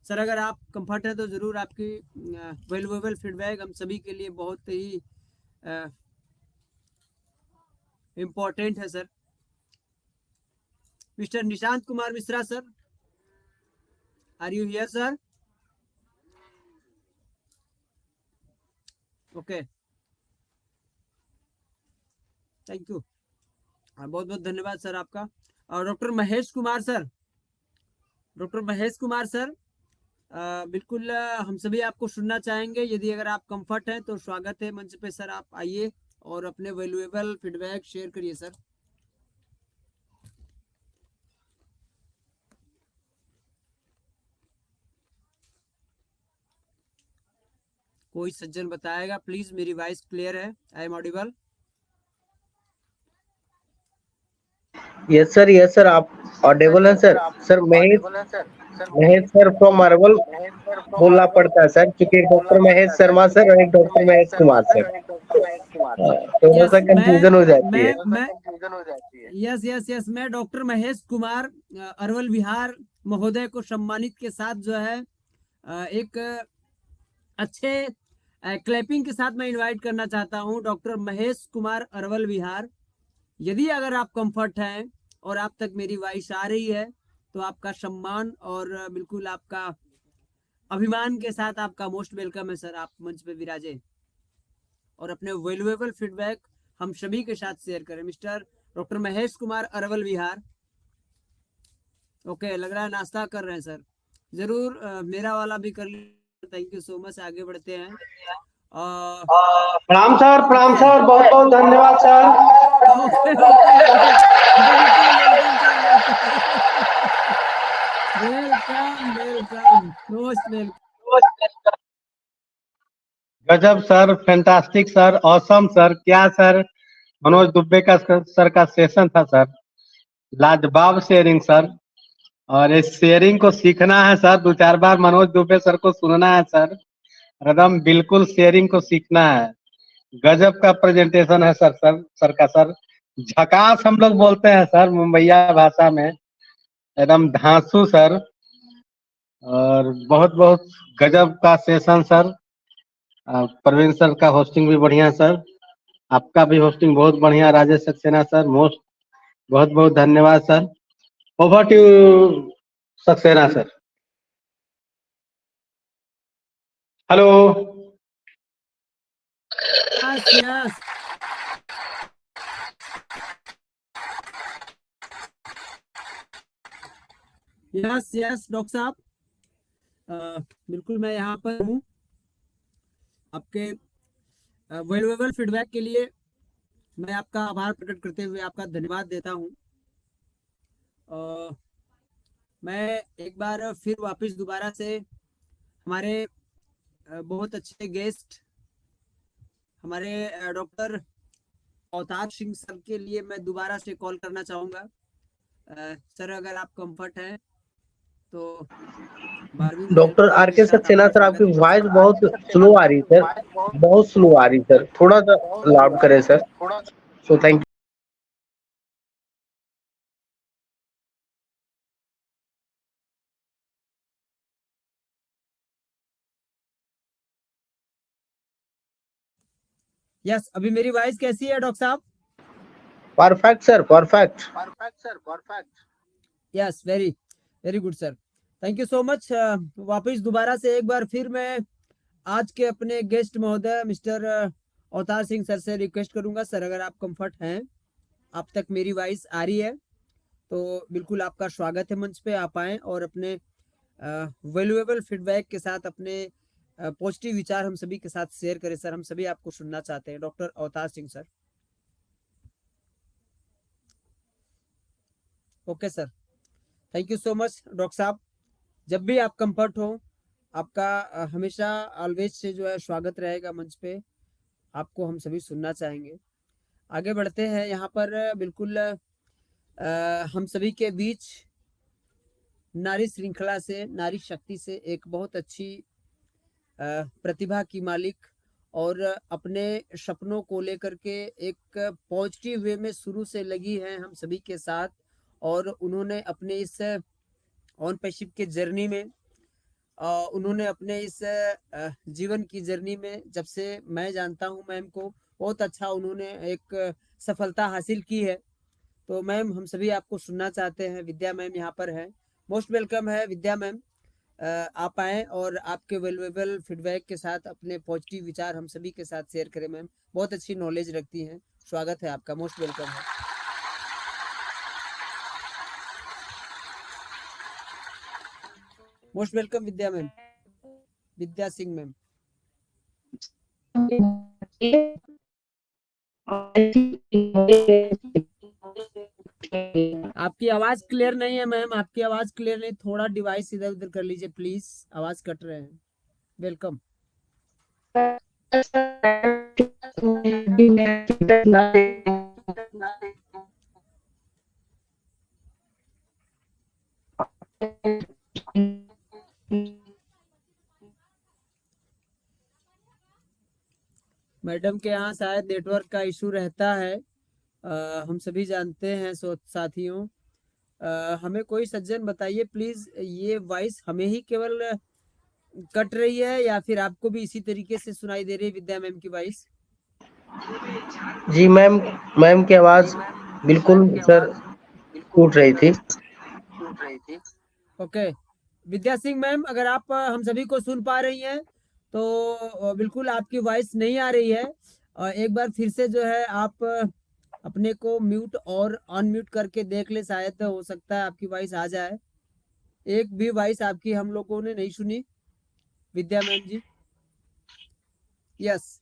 सर अगर आप कंफर्ट हैं तो ज़रूर आपकी वैल्यूएबल फीडबैक हम सभी के लिए बहुत ही इम्पोर्टेंट है sir. Mister Nishant Kumar Mishra sir, are you here sir? Okay, thank you, बहुत बहुत धन्यवाद सर आपका। और doctor Mahesh Kumar sir, doctor Mahesh Kumar sir बिल्कुल हम सभी आपको सुनना चाहेंगे। यदि अगर आप कंफर्ट हैं तो स्वागत है मंच पे सर, आप आइए और अपने वैल्यूएबल फीडबैक शेयर करिए सर। कोई सज्जन बताएगा प्लीज मेरी वॉइस क्लियर है? I am audible? Yes sir, आप ऑडिबल हैं sir. Sir Mahesh sir from Arwal बोलना पड़ता है सर, क्योंकि डॉक्टर महेश शर्मा सर और एक डॉक्टर महेश कुमार सर, तो यस, ऐसा कंफ्यूजन हो जाती है। यस यस यस, मैं डॉक्टर महेश कुमार अरवल विहार महोदय को सम्मानित के साथ जो है एक अच्छे क्लैपिंग के साथ मैं इनवाइट करना चाहता हूं डॉक्टर महेश कुमार अरवल विहार। यदि अगर आप कंफर्ट हैं और आप तक मेरी वॉइस आ रही है तो आपका सम्मान और बिल्कुल आपका अभिमान के साथ आपका मोस्ट वेलकम है सर। आप मंच पे विराजे और अपने वैल्यूएबल फीडबैक हम सभी के साथ शेयर करें। मिस्टर डॉक्टर महेश कुमार अरवल विहार। ओके, लग रहा है नाश्ता कर रहे हैं सर। जरूर मेरा वाला भी कर लीजिए। थैंक यू सो मच, आगे बढ़ते हैं। प्रणाम सर, बहुत बहुत धन्यवाद sir. Welcome welcome, most welcome. गजब sir, fantastic sir, awesome sir, क्या सर मनोज दुबे का सर का सेशन था सर, लाजवाब शेयरिंग सर। और इस शेयरिंग को सीखना है सर, 2-4 बार मनोज दुबे सर को सुनना है सर, एकदम बिल्कुल शेयरिंग को सीखना है। गजब का प्रेजेंटेशन है सर का सर। झकास हम लोग बोलते हैं सर मुंबईया भाषा में, एकदम धांसू सर। और बहुत बहुत गजब का सेशन सर। प्रवीण सर का होस्टिंग भी बढ़िया सर, आपका भी होस्टिंग बहुत बढ़िया राजेश सक्सेना सर। मोस्ट बहुत बहुत धन्यवाद sir. Over to Saxena sir. Hello. Yes yes yes yes doctor साहब, बिल्कुल मैं यहाँ पर हूँ। आपके वैल्यूएबल फीडबैक के लिए मैं आपका आभार प्रकट करते हुए आपका धन्यवाद देता हूँ। मैं एक बार फिर वापस दोबारा से हमारे बहुत अच्छे गेस्ट हमारे डॉक्टर अवतार सिंह सर के लिए मैं दोबारा से कॉल करना चाहूँगा। सर अगर आप कंफर्ट हैं तो 12वीं डॉक्टर मुहर्रम आर के के साथ सक्सेना आपका सर, स्वागत आपकी है वॉइस मंच बहुत स्लो आ रही है सर, बहुत स्लो आ रही है सर, थोड़ा सा लाउड करें सर। सो थैंक पे। यस, अभी मेरी वॉइस कैसी है डॉक्टर साहब? Perfect sir, perfect. Yes, very very good sir, thank you so much. वापस दोबारा से एक बार फिर मैं आज के अपने गेस्ट महोदय मिस्टर अवतार सिंह सर से रिक्वेस्ट करूंगा, सर अगर आप कंफर्ट हैं, आप तक मेरी वॉइस आ रही है तो बिल्कुल आपका स्वागत है मंच पे। आप आएँ और अपने वैल्यूएबल फीडबैक के साथ अपने पॉजिटिव विचार हम सभी के साथ शेयर करें सर, हम सभी आपको सुनना चाहते हैं। Doctor Avtar Singh sir. Okay sir, thank you so much doctor साहब। जब भी आप कंफर्ट हो, आपका हमेशा ऑलवेज से जो है स्वागत रहेगा मंच पे, आपको हम सभी सुनना चाहेंगे। आगे बढ़ते हैं यहाँ पर बिल्कुल हम सभी के बीच नारी श्रृंखला से, नारी शक्ति से एक बहुत अच्छी प्रतिभा की मालिक और अपने सपनों को लेकर के एक पॉजिटिव वे में शुरू से लगी हैं हम सभी के साथ। और उन्होंने अपने इस ऑनरशिप के जर्नी में उन्होंने अपने इस जीवन की जर्नी में, जब से मैं जानता हूं मैम को, बहुत अच्छा उन्होंने एक सफलता हासिल की है। तो मैम हम सभी आपको सुनना चाहते हैं। विद्या मैम यहाँ पर है, मोस्ट वेलकम है विद्या मैम। आप आएँ और आपके वैल्यूएबल फीडबैक के साथ अपने पॉजिटिव विचार हम सभी के साथ शेयर करें। मैम बहुत अच्छी नॉलेज रखती हैं, स्वागत है आपका, मोस्ट वेलकम है। मोस्ट वेलकम विद्या मैम, विद्या सिंह मैम। आपकी आवाज क्लियर नहीं है मैम, आपकी आवाज क्लियर नहीं, थोड़ा डिवाइस इधर उधर कर लीजिए प्लीज, आवाज कट रहे हैं। वेलकम। मैडम के यहाँ शायद नेटवर्क का इशू रहता है, हम सभी जानते हैं साथियों। हमें कोई सज्जन बताइए प्लीज, ये वॉइस हमें ही केवल कट रही है या फिर आपको भी इसी तरीके से सुनाई दे रही है विद्या मैम की वॉइस? जी मैम, मैम की आवाज बिल्कुल सर टूट रही थी। ओके विद्या सिंह मैम, अगर आप हम सभी को सुन पा रही हैं तो बिल्कुल आपकी वॉइस नहीं आ रही है। एक बार फिर से जो है आप अपने को म्यूट और अनम्यूट करके देख ले, शायद हो सकता है आपकी वॉइस आ जाए। एक भी वॉइस आपकी हम लोगों ने नहीं सुनी Vidya ma'am ji. Yes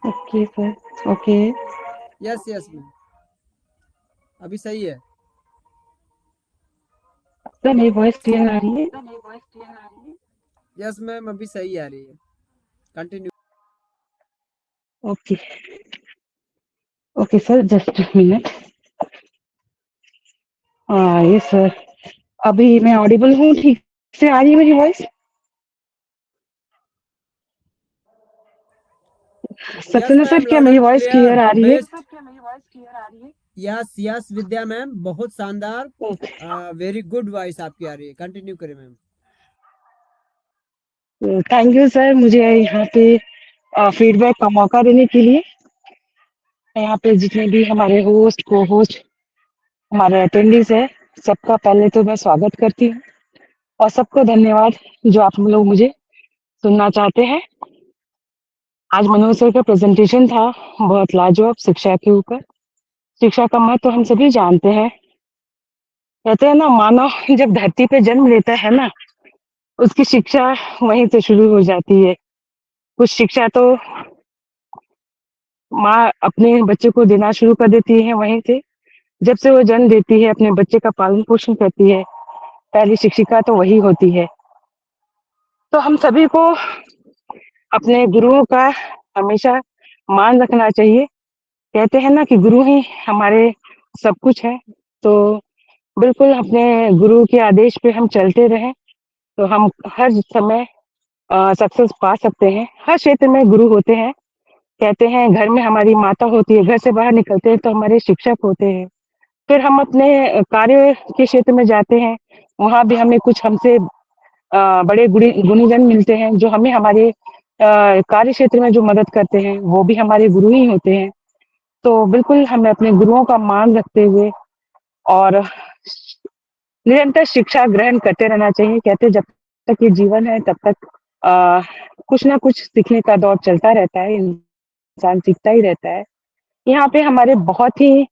okay sir, okay. Yes yes ma'am, अभी सही है। सर मेरी वॉइस क्लियर आ रही है? यस मैम, अभी सही आ रही है, continue. Okay okay sir, just minute. ये सर, अभी मैं ऑडिबल हूँ? ठीक से आ रही है मेरी वॉइस? सक्सेना सर, क्या मेरी वॉइस क्लियर आ रही है? यस यस विद्या मैम, बहुत शानदार, वेरी गुड वॉइस आपकी आ रही है, कंटिन्यू करें मैम। थैंक यू सर, मुझे यहाँ पे फीडबैक का मौका देने के लिए। यहाँ पे जितने भी हमारे होस्ट को होस्ट हमारे अटेंडीज है, सबका पहले तो मैं स्वागत करती हूँ और सबको धन्यवाद जो आप लोग मुझे सुनना चाहते हैं। आज मनोज सर का प्रेजेंटेशन था बहुत लाजवाब शिक्षा के ऊपर। शिक्षा का महत्व हम सभी जानते हैं। कहते हैं ना, मानव जब धरती पे जन्म लेता है ना, उसकी शिक्षा वहीं से शुरू हो जाती है। कुछ शिक्षा तो माँ अपने बच्चे को देना शुरू कर देती है वहीं से, जब से वो जन्म देती है, अपने बच्चे का पालन पोषण करती है, पहली शिक्षिका तो वही होती है। तो हम सभी को अपने गुरुओं का हमेशा मान रखना चाहिए। कहते हैं ना कि गुरु ही हमारे सब कुछ है, तो बिल्कुल अपने गुरु के आदेश पे हम चलते रहें तो हम हर समय सक्सेस पा सकते हैं। हर क्षेत्र में गुरु होते हैं। कहते हैं घर में हमारी माता होती है, घर से बाहर निकलते हैं तो हमारे शिक्षक होते हैं। फिर हम अपने कार्य के क्षेत्र में जाते हैं, वहां भी हमें कुछ हमसे बड़े गुणीजन मिलते हैं जो हमें हमारे कार्य क्षेत्र में जो मदद करते हैं, वो भी हमारे गुरु ही होते हैं। तो बिल्कुल हमें अपने गुरुओं का मान रखते हुए और निरंतर शिक्षा ग्रहण करते रहना चाहिए। कहते जब तक ये जीवन है तब तक आ, कुछ ना कुछ सीखने का दौर चलता रहता है, इंसान सीखता ही रहता है। यहाँ पे हमारे बहुत ही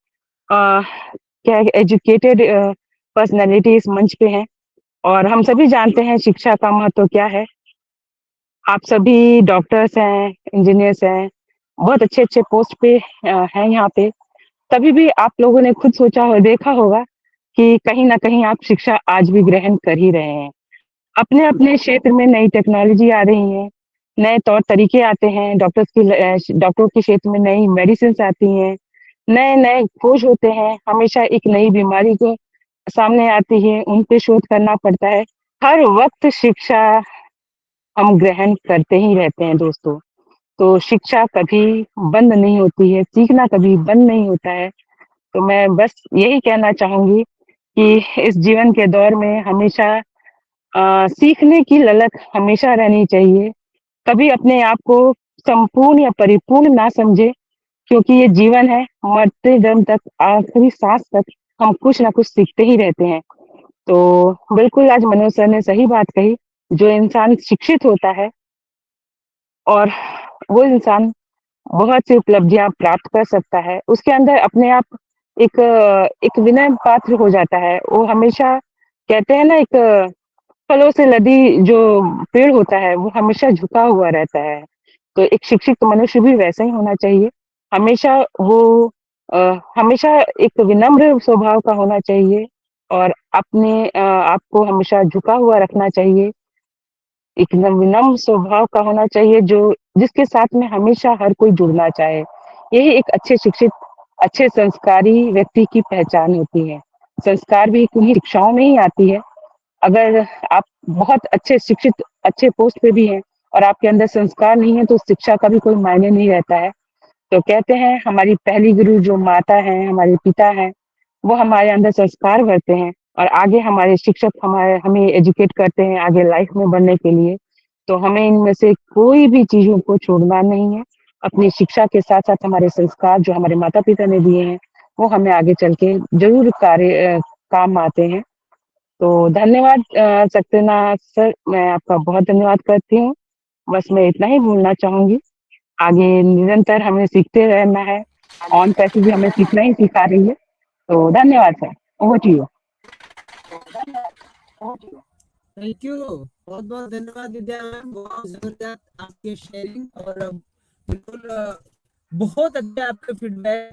क्या एजुकेटेड पर्सनैलिटी इस मंच पे हैं और हम सभी जानते हैं शिक्षा का महत्व क्या है। आप सभी डॉक्टर्स हैं, इंजीनियर्स हैं, बहुत अच्छे अच्छे पोस्ट पे हैं यहाँ पे। तभी भी आप लोगों ने खुद सोचा हो, देखा होगा कि कहीं ना कहीं आप शिक्षा आज भी ग्रहण कर ही रहे हैं। अपने अपने क्षेत्र में नई टेक्नोलॉजी आ रही है, नए तौर तरीके आते हैं, डॉक्टरों के क्षेत्र में नई मेडिसिन आती हैं, नए नए खोज होते हैं, हमेशा एक नई बीमारी को सामने आती है, उन पे शोध करना पड़ता है। हर वक्त शिक्षा हम ग्रहण करते ही रहते हैं दोस्तों। तो शिक्षा कभी बंद नहीं होती है, सीखना कभी बंद नहीं होता है। तो मैं बस यही कहना चाहूंगी कि इस जीवन के दौर में हमेशा सीखने की ललक हमेशा रहनी चाहिए। कभी अपने आप को संपूर्ण या परिपूर्ण ना समझे, क्योंकि ये जीवन है, मरते दम तक, आखिरी सांस तक हम कुछ ना कुछ सीखते ही रहते हैं। तो बिल्कुल आज मनोज सर ने सही बात कही। जो इंसान शिक्षित होता है और वो इंसान बहुत सी उपलब्धियां प्राप्त कर सकता है, उसके अंदर अपने आप एक विनय पात्र हो जाता है। वो हमेशा कहते हैं ना, एक फलों से लदी जो पेड़ होता है वो हमेशा झुका हुआ रहता है। तो एक शिक्षित मनुष्य भी वैसा ही होना चाहिए। हमेशा वो हमेशा एक विनम्र स्वभाव का होना चाहिए और अपने आप को हमेशा झुका हुआ रखना चाहिए। एक विनम्र स्वभाव का होना चाहिए जो जिसके साथ में हमेशा हर कोई जुड़ना चाहे। यही एक अच्छे शिक्षित, अच्छे संस्कारी व्यक्ति की पहचान होती है। संस्कार भी उन्हीं शिक्षाओं में ही आती है। अगर आप बहुत अच्छे शिक्षित, अच्छे पोस्ट पे भी हैं और आपके अंदर संस्कार नहीं है, तो शिक्षा का भी कोई मायने नहीं रहता है। तो कहते हैं हमारी पहली गुरु जो माता है, हमारे पिता हैं, वो हमारे अंदर संस्कार भरते हैं और आगे हमारे शिक्षक हमें एजुकेट करते हैं आगे लाइफ में बढ़ने के लिए। तो हमें इनमें से कोई भी चीजों को छोड़ना नहीं है। अपनी शिक्षा के साथ साथ हमारे संस्कार जो हमारे माता पिता ने दिए हैं, वो हमें आगे चल के जरूर काम आते हैं। तो धन्यवाद सक्सेना सर, मैं आपका बहुत धन्यवाद करती हूँ। बस मैं इतना ही बोलना चाहूंगी। आगे निरंतर हमें सीखते रहना है। ऑन पैसे भी हमें सीखना ही सिखा रही है। तो धन्यवाद sir, over to you. Thank you, बहुत बहुत धन्यवाद विद्या मैम, बहुत जबरदस्त आपके शेयरिंग और बिल्कुल बहुत अच्छे आपके फीडबैक।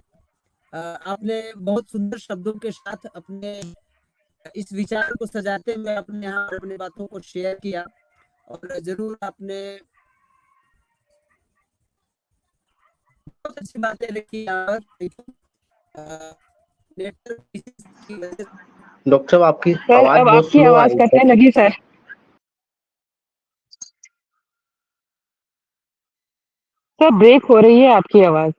आपने बहुत सुंदर शब्दों के साथ अपने इस विचार को सजाते हुए अपने यहाँ अपने बातों को शेयर किया और जरूर आपने बहुत अच्छी बातें रखी यहाँ पर। डॉक्टर साहब आपकी सर आवाज अब बहुत आपकी स्लो आ आवाज रही है कटने सर। लगी सर। सर ब्रेक हो रही है आपकी आवाज।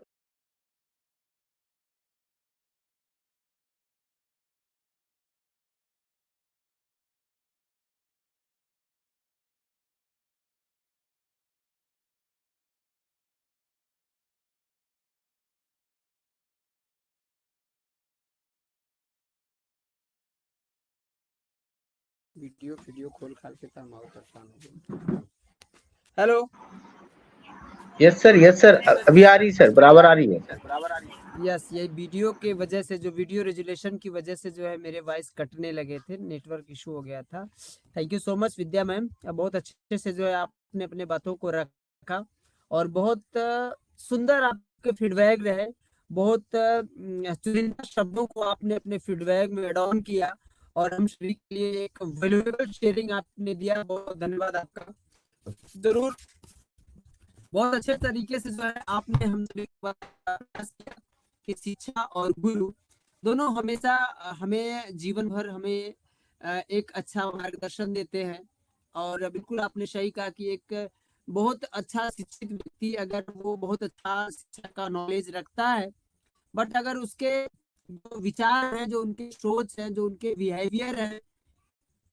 वीडियो खोल खाल के तम और परेशान हो गए। हेलो। यस सर अभी आ रही सर, बराबर आ रही है। यस, ये वीडियो के वजह से, जो वीडियो रेजुलेशन की वजह से जो है मेरे वॉइस कटने लगे थे, नेटवर्क इशू हो गया था। Thank you so much Vidya ma'am, बहुत अच्छे से जो है आपने अपने बातों को रखा और बहुत सुंदर आपके फीडबैक रहे। बहुत चुनिंदा शब्दों को आपने अपने फीडबैक में एड ऑन किया और हम सभी के लिए एक वैल्यूएबल शेयरिंग आपने दिया। बहुत धन्यवाद आपका। जरूर बहुत अच्छे तरीके से जो है आपने हम सभी को प्रयास किया कि शिक्षा और गुरु दोनों हमेशा हमें जीवन भर हमें एक अच्छा मार्गदर्शन देते हैं। और बिल्कुल आपने सही कहा कि एक बहुत अच्छा शिक्षित व्यक्ति अगर वो बहुत अच्छा शिक्षा का नॉलेज रखता है, बट अगर उसके जो विचार हैं, जो उनकी सोच है, जो उनके बिहेवियर है,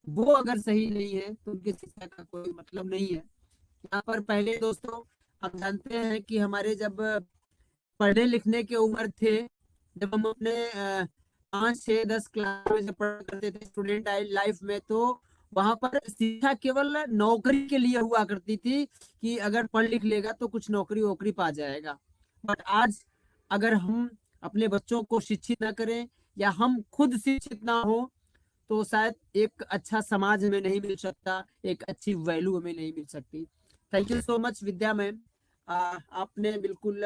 वो अगर सही नहीं है तो उनकी शिक्षा का कोई मतलब नहीं है। यहाँ पर पहले दोस्तों हम जानते हैं कि हमारे जब पढ़ने लिखने के उम्र थे, जब हम अपने 5, 6, 10 क्लास में जब पढ़ा करते थे स्टूडेंट लाइफ में, तो वहां पर शिक्षा केवल नौकरी के लिए हुआ करती थी कि अगर पढ़ लिख लेगा तो कुछ नौकरी वोकरी पा जाएगा। बट आज अगर हम अपने बच्चों को शिक्षित ना करें या हम खुद शिक्षित ना हो तो शायद एक अच्छा समाज हमें नहीं मिल सकता, एक अच्छी वैल्यू हमें नहीं मिल सकती। Thank you so much Vidya ma'am, आपने बिल्कुल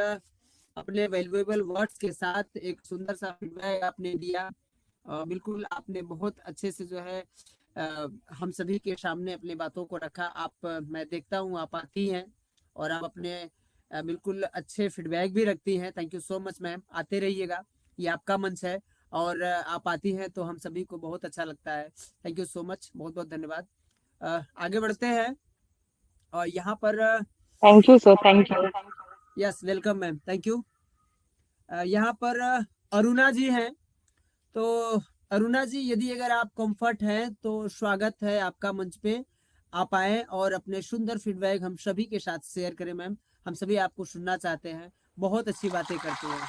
अपने वैल्यूएबल वर्ड्स के साथ एक सुंदर सा फीडबैक आपने दिया। बिल्कुल आपने बहुत अच्छे से जो है हम सभी के सामने अपनी बातों को रखा। आप मैं देखता हूँ आप आती हैं और आप अपने बिल्कुल अच्छे फीडबैक भी रखती हैं। Thank you so much ma'am, आते रहिएगा, ये आपका मंच है और आप आती हैं तो हम सभी को बहुत अच्छा लगता है। थैंक यू सो मच, बहुत बहुत धन्यवाद। आगे बढ़ते हैं और यहाँ पर thank you sir, thank you. Yes welcome ma'am, thank you. यहाँ पर अरुणा जी हैं, तो अरुणा जी यदि अगर आप कंफर्ट हैं तो स्वागत है आपका मंच पे। आप आए और अपने सुंदर फीडबैक हम सभी के साथ शेयर करें मैम, हम सभी आपको सुनना चाहते हैं, बहुत अच्छी बातें करते हैं।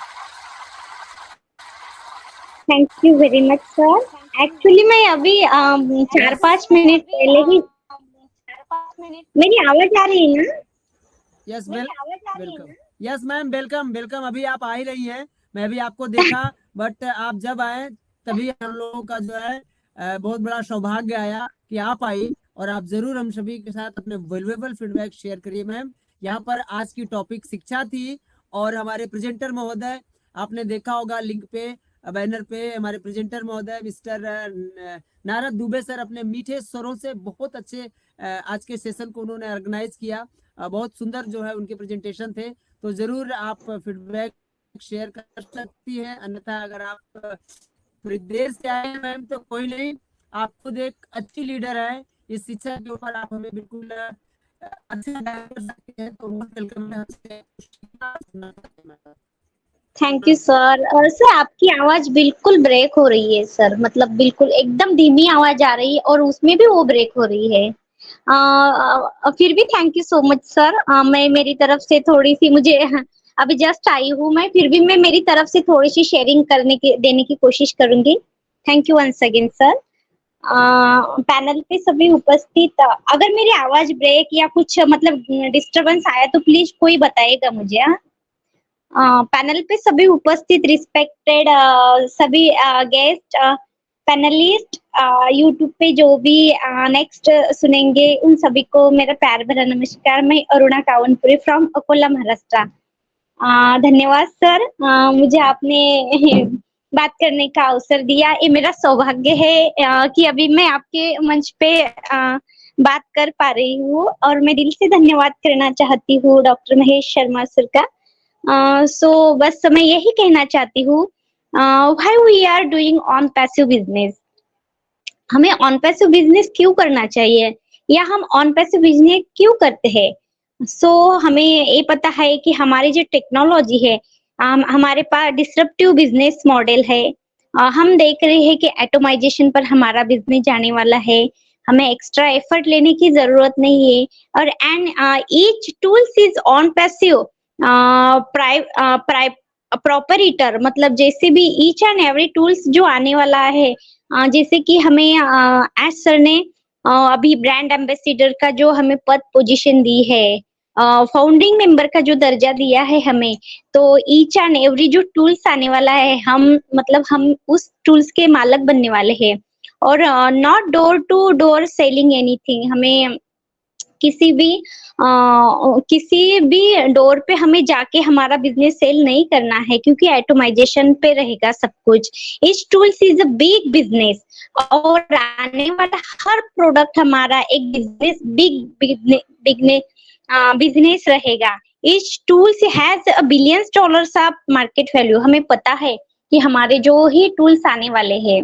Thank you very much sir. Actually मैं अभी 4-5 मिनट पहले ही, मेरी आवाज आ रही है ना? Yes welcome. Yes ma'am welcome welcome, अभी आप आ ही रही हैं, मैं भी आपको देखा, बट आप जब आए तभी हम लोगों का जो है बहुत बड़ा सौभाग्य आया कि आप आई और आप जरूर हम सभी के साथ अपने वैल्यूएबल फीडबैक शेयर करिए मैम। यहाँ पर आज की टॉपिक शिक्षा थी और हमारे प्रेजेंटर महोदय, आपने देखा होगा लिंक पे बैनर पे, हमारे प्रेजेंटर महोदय मिस्टर नारद दुबे सर अपने मीठे स्वरों से बहुत अच्छे आज के सेशन को उन्होंने ऑर्गेनाइज किया। बहुत सुंदर जो है उनके प्रेजेंटेशन थे, तो जरूर आप फीडबैक शेयर कर सकती हैं, अन्यथा अगर आप थोड़ी देर से आए हैं मैम तो कोई नहीं, आप खुद एक अच्छी लीडर है, इस शिक्षा के ऊपर आप हमें बिल्कुल अच्छा गाइड कर सकते हैं, तो बहुत वेलकम है हमसे। Thank you sir. और सर आपकी आवाज बिल्कुल ब्रेक हो रही है सर, मतलब बिल्कुल एकदम धीमी आवाज आ रही है और उसमें भी वो ब्रेक हो रही है। फिर भी thank you so much sir. मैं मेरी तरफ से थोड़ी सी, मुझे अभी जस्ट आई हूँ मैं, फिर भी मैं मेरी तरफ से थोड़ी सी शेयरिंग देने की कोशिश करूंगी। Thank you once again sir. Panel पे सभी उपस्थित, अगर मेरी आवाज ब्रेक या कुछ मतलब डिस्टरबेंस आया तो प्लीज कोई बताएगा मुझे। पैनल पे सभी उपस्थित रिस्पेक्टेड सभी गेस्ट पैनलिस्ट, यूट्यूब पे जो भी नेक्स्ट सुनेंगे उन सभी को मेरा प्यार भरा नमस्कार। मैं अरुणा कावनपुरी फ्रॉम अकोला महाराष्ट्र। धन्यवाद सर, मुझे आपने बात करने का अवसर दिया। ये मेरा सौभाग्य है कि अभी मैं आपके मंच पे बात कर पा रही हूँ और मैं दिल से धन्यवाद करना चाहती हूँ डॉक्टर महेश शर्मा सर का। सो बस मैं यही कहना चाहती हूँ, why we are doing on passive business. हमें ऑन पैसिव बिजनेस क्यों करना चाहिए या हम ऑन पैसिव बिजनेस क्यों करते हैं? सो हमें ये पता है कि हमारी जो टेक्नोलॉजी है, हमारे पास डिसरप्टिव बिजनेस मॉडल है। हम देख रहे हैं कि एटोमाइजेशन पर हमारा बिजनेस जाने वाला है। हमें एक्स्ट्रा एफर्ट लेने की जरूरत नहीं है। और and each tools is on passive proprietor, मतलब जैसे भी ईच एंड एवरी टूल्स जो आने वाला है, जैसे कि हमें एज सर ने अभी ब्रांड एम्बेसडर का जो हमें पद पोजीशन दी है, फाउंडिंग मेंबर का जो दर्जा दिया है हमें, तो ईच एंड एवरी जो टूल्स आने वाला है, हम उस टूल्स के मालक बनने वाले हैं। और not door to door selling anything, हमें किसी भी डोर पे हमें जाके हमारा बिजनेस सेल नहीं करना है, क्योंकि ऑटोमाइजेशन पे रहेगा सब कुछ। Etch tools is a big business, और आने वाला हर प्रोडक्ट हमारा एक बिजनेस रहेगा। Etch tools has a billions dollars of market value. हमें पता है कि हमारे जो ही टूल्स आने वाले हैं,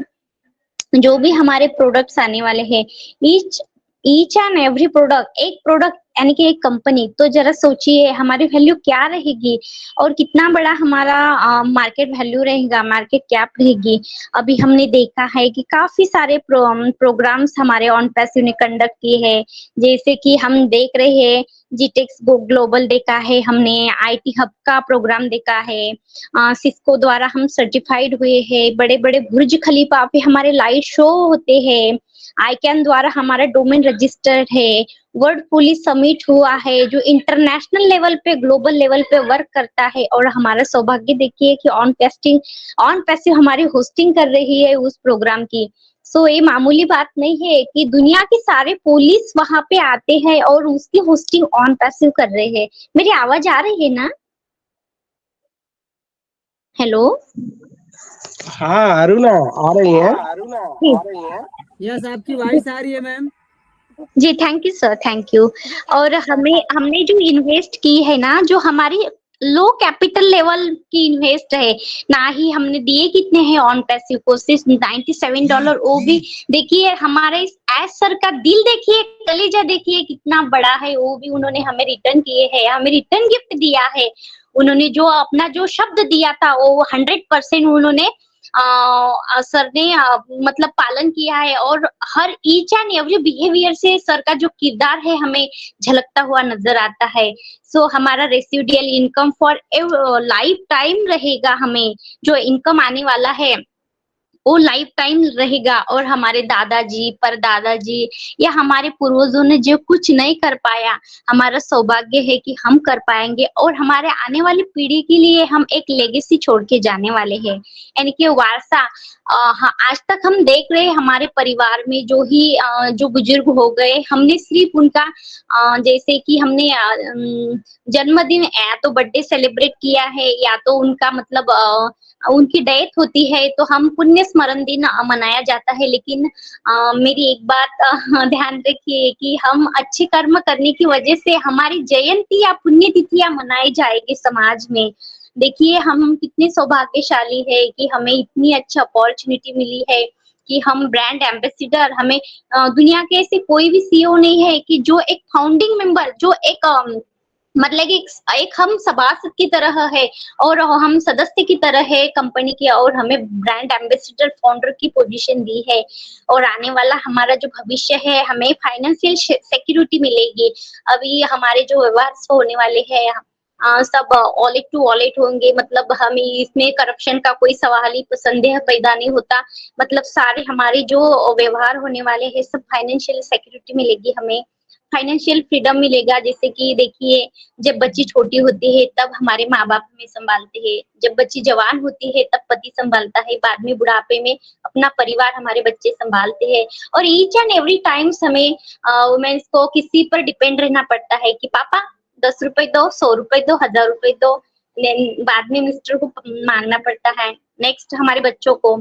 जो भी हमारे प्रोडक्ट्स आने वाले हैं, each each and every product, एक प्रोडक्ट यानी कि एक कंपनी, तो जरा सोचिए हमारी वैल्यू क्या रहेगी और कितना बड़ा हमारा मार्केट वैल्यू रहेगा, मार्केट कैप रहेगी। अभी हमने देखा है कि काफी सारे प्रोग्राम्स हमारे ऑन पैसिव ने कंडक्ट किए हैं, जैसे कि हम देख रहे हैं जीटेक्स ग्लोबल देखा है हमने, आईटी हब का प्रोग्राम देखा है, सिस्को द्वारा हम सर्टिफाइड हुए हैं, बड़े बड़े बुर्ज खलीफा पे हमारे लाइव शो होते हैं, आईकैन द्वारा हमारा डोमेन रजिस्टर्ड है, वर्ल्ड पुलिस समिट हुआ है जो इंटरनेशनल लेवल पे, ग्लोबल लेवल पे वर्क करता है। और हमारा सौभाग्य देखिए कि ऑन पैसिव हमारी होस्टिंग कर रही है उस प्रोग्राम की। सो ये मामूली बात नहीं है कि दुनिया के सारे पुलिस वहां पे आते हैं और उसकी होस्टिंग ऑन पैसिव कर रहे हैं। मेरी आवाज आ रही है ना? हेलो। हाँ अरुणा, आ रही है। यस, आपकी वॉइस आ रही है मैम। जी thank you sir, thank you. और हमने जो इन्वेस्ट की है ना, जो हमारी लो कैपिटल लेवल की इन्वेस्ट है, ना ही हमने दिए कितने हैं ऑन पैसिव को, सिर्फ $97। वो भी देखिए हमारे एज सर का दिल देखिए, कलेजा देखिए कितना बड़ा है, वो भी उन्होंने हमें रिटर्न किए हैं, हमें रिटर्न गिफ्ट दिया है। उन्होंने जो अपना जो शब्द दिया था वो 100% उन्होंने सर ने मतलब पालन किया है। और हर ईच एंड एवरी बिहेवियर से सर का जो किरदार है हमें झलकता हुआ नजर आता है। सो हमारा residual income for life time रहेगा, हमें जो इनकम आने वाला है वो लाइफ टाइम रहेगा। और हमारे दादाजी, परदादाजी या हमारे पूर्वजों ने जो कुछ नहीं कर पाया, हमारा सौभाग्य है कि हम कर पाएंगे, और हमारे आने वाली पीढ़ी के लिए हम एक लेगेसी छोड़ के जाने वाले हैं, यानी कि वारसा। हाँ, आज तक हम देख रहे हैं हमारे परिवार में जो बुजुर्ग हो गए, हमने सिर्फ उनका जैसे कि हमने जन्मदिन या तो बर्थडे सेलिब्रेट किया है, या तो उनका मतलब उनकी डेथ होती है तो हम पुण्य स्मरण दिन मनाया जाता है। लेकिन मेरी एक बात ध्यान रखिए कि हम अच्छे कर्म करने की वजह से हमारी जयंती या पुण्य तिथियां मनाई जाएगी समाज में। देखिए हम कितने सौभाग्यशाली है कि हमें इतनी अच्छी अपॉर्चुनिटी मिली है कि हम ब्रांड एम्बेसडर, हमें दुनिया के ऐसे कोई भी सीईओ नहीं है कि जो एक फाउंडिंग मेंबर, जो एक मतलब एक हम सभासद की तरह है और हम सदस्य की तरह है कंपनी की, और हमें ब्रांड एम्बेसडर फाउंडर की पोजीशन दी है। और आने वाला हमारा जो भविष्य है, हमें फाइनेंशियल सिक्योरिटी मिलेगी। अभी हमारे जो व्यवहार होने वाले हैं सब ऑडिट टू ऑडिट होंगे, मतलब हमें इसमें करप्शन का कोई सवाल ही संदेह पैदा नहीं होता। मतलब सारे हमारे जो व्यवहार होने वाले हैं सब फाइनेंशियल सिक्योरिटी मिलेगी, हमें फाइनेंशियल फ्रीडम मिलेगा। जैसे कि देखिए जब बच्ची छोटी होती है तब हमारे माँ बाप हमें संभालते हैं, जब बच्ची जवान होती है तब पति संभालता है, बाद में बुढ़ापे में अपना परिवार हमारे बच्चे संभालते हैं। और ईच एंड एवरी टाइम्स हमें वुमेन्स को किसी पर डिपेंड रहना पड़ता है कि पापा 10 रुपए दो, 100 रुपए दो, 1000 रुपए दो, बाद में मिस्टर को मांगना पड़ता है, नेक्स्ट हमारे बच्चों को।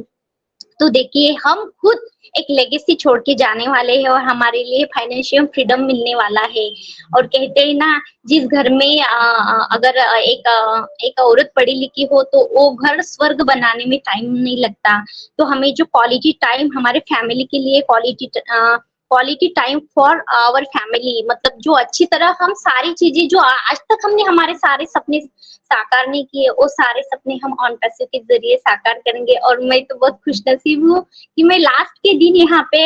तो देखिए हम खुद एक लेगेसी छोड़ के जाने वाले हैं और हमारे लिए फाइनेंशियल फ्रीडम मिलने वाला है। और कहते हैं ना, जिस घर में अगर एक औरत पढ़ी लिखी हो तो वो घर स्वर्ग बनाने में टाइम नहीं लगता। तो हमें जो क्वालिटी टाइम हमारे फैमिली के लिए quality time for our family, मतलब जो अच्छी तरह हम सारी चीजें जो आज तक हमने हमारे सारे सपने साकार नहीं किए, वो सारे सपने हम ऑन पैसिव के जरिए साकार करेंगे। और मैं तो बहुत खुशनसीब हूँ कि मैं लास्ट के दिन यहाँ पे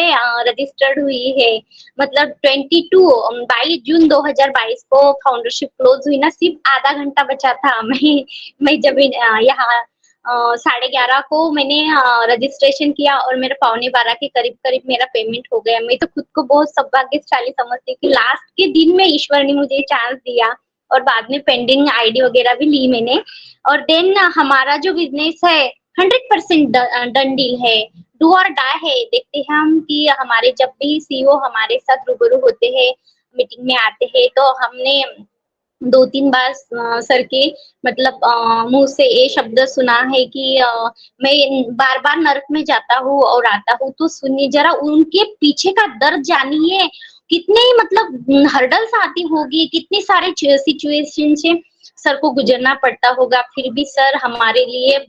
रजिस्टर्ड हुई है, मतलब 22 जून 2022 को फाउंडरशिप क्लोज हुई ना, सिर्फ आधा घंटा बचा था। मैं जब यहाँ 11:30 को मैंने रजिस्ट्रेशन किया और मेरा 11:15 के करीब करीब मेरा पेमेंट हो गया। मैं तो खुद को बहुत सौभाग्यशाली समझती हूँ कि लास्ट के दिन में ईश्वर ने मुझे चांस दिया, और बाद में पेंडिंग आईडी वगैरह भी ली मैंने। और देन हमारा जो बिजनेस है 100% डन डील है, डू और डाई है। देखते हैं हम कि हमारे जब भी सीईओ हमारे साथ रूबरू होते हैं, मीटिंग में आते हैं, तो हमने 2-3 बार सर के मतलब मुंह से ये शब्द सुना है कि मैं बार बार नरक में जाता हूँ और आता हूँ, तो सुनिए जरा उनके पीछे का दर्द जानिए, कितने मतलब हर्डल्स आती होगी, कितनी सारे सिचुएशन से सर को गुजरना पड़ता होगा। फिर भी सर हमारे लिए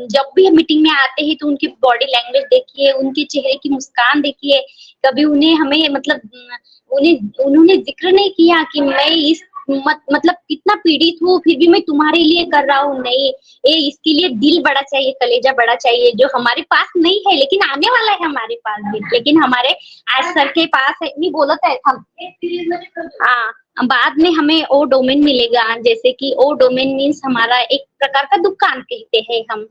जब भी मीटिंग में आते हैं तो उनकी बॉडी लैंग्वेज देखिए, उनके चेहरे की मुस्कान देखिए, कभी उन्हें हमें मतलब उन्होंने जिक्र नहीं किया कि मैं इस मतलब कितना पीड़ित हूँ, फिर भी मैं तुम्हारे लिए कर रहा हूँ। नहीं, ये इसके लिए दिल बड़ा चाहिए, कलेजा बड़ा चाहिए, जो हमारे पास नहीं है लेकिन आने वाला है हमारे पास भी। लेकिन हमारे आज सर के पास है, नहीं बोला था हम बाद में हमें ओ डोमेन मिलेगा, जैसे कि ओ डोमेन मीन्स हमारा एक प्रकार का दुकान कहते हैं हम।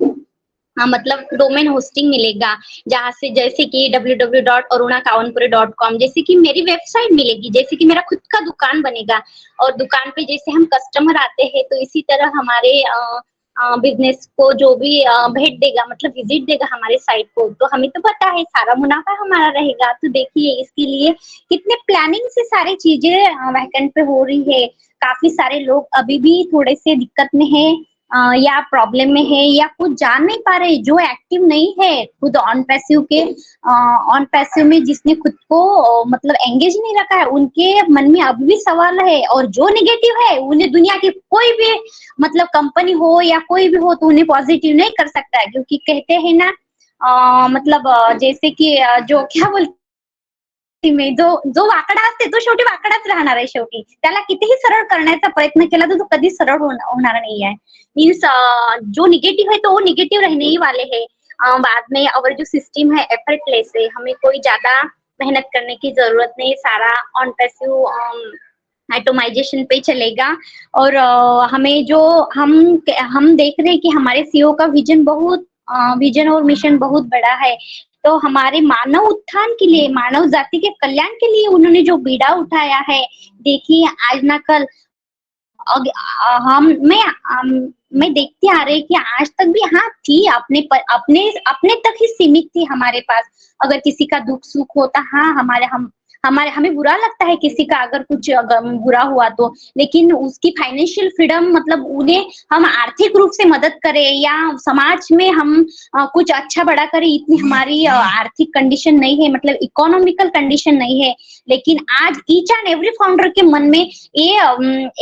मतलब डोमेन होस्टिंग मिलेगा, जहाँ से जैसे कि www.arunakanpure.com, जैसे कि मेरी वेबसाइट मिलेगी, जैसे कि मेरा खुद का दुकान बनेगा। और दुकान पे जैसे हम कस्टमर आते हैं तो इसी तरह हमारे बिजनेस को जो भी भेंट देगा, मतलब विजिट देगा हमारे साइट को, तो हमें तो पता है सारा मुनाफा हमारा रहेगा। तो देखिए इसके लिए कितने प्लानिंग से सारी चीजें वैकेंट पे हो रही है। काफी सारे लोग अभी भी थोड़े से दिक्कत में है, या प्रॉब्लम में है, या कुछ जान नहीं पा रहे, जो एक्टिव नहीं है खुद ऑन पैसिव में जिसने खुद को मतलब एंगेज नहीं रखा है, उनके मन में अभी भी सवाल है। और जो नेगेटिव है उन्हें दुनिया की कोई भी मतलब कंपनी हो या कोई भी हो तो उन्हें पॉजिटिव नहीं कर सकता है, क्योंकि कहते हैं ना मतलब जैसे कि जो क्या बोलते जो वाकडा असते तो शेवटी वाकडाच राहणार आहे, शेवटी त्याला कितीही सरळ करण्याचा प्रयत्न केला तर तो कधीच सरळ होणार नहीं है। मीन्स जो निगेटिव है तो वो निगेटिव रहने ही वाले हैं। बाद में और जो सिस्टम है एफर्टलेस है, हमें कोई ज्यादा मेहनत करने की जरूरत नहीं, सारा ऑन पैसिव ऑटोमाइजेशन पे चलेगा। और हमें जो हम देख रहे हैं कि हमारे सीईओ का विजन और मिशन बहुत बड़ा है। तो हमारे मानव उत्थान के लिए, मानव जाति के कल्याण के लिए उन्होंने जो बीड़ा उठाया है, देखिए आज ना कल मैं देखती आ रही कि आज तक भी हाँ थी, अपने तक ही सीमित थी हमारे पास। अगर किसी का दुख सुख होता, हाँ हमें बुरा लगता है किसी का अगर कुछ बुरा हुआ तो, लेकिन उसकी फाइनेंशियल फ्रीडम मतलब उन्हें हम आर्थिक रूप से मदद करें या समाज में हम कुछ अच्छा बड़ा करें, इतनी हमारी आर्थिक कंडीशन नहीं है, मतलब इकोनॉमिकल कंडीशन नहीं है। लेकिन आज ईच एंड एवरी फाउंडर के मन में ये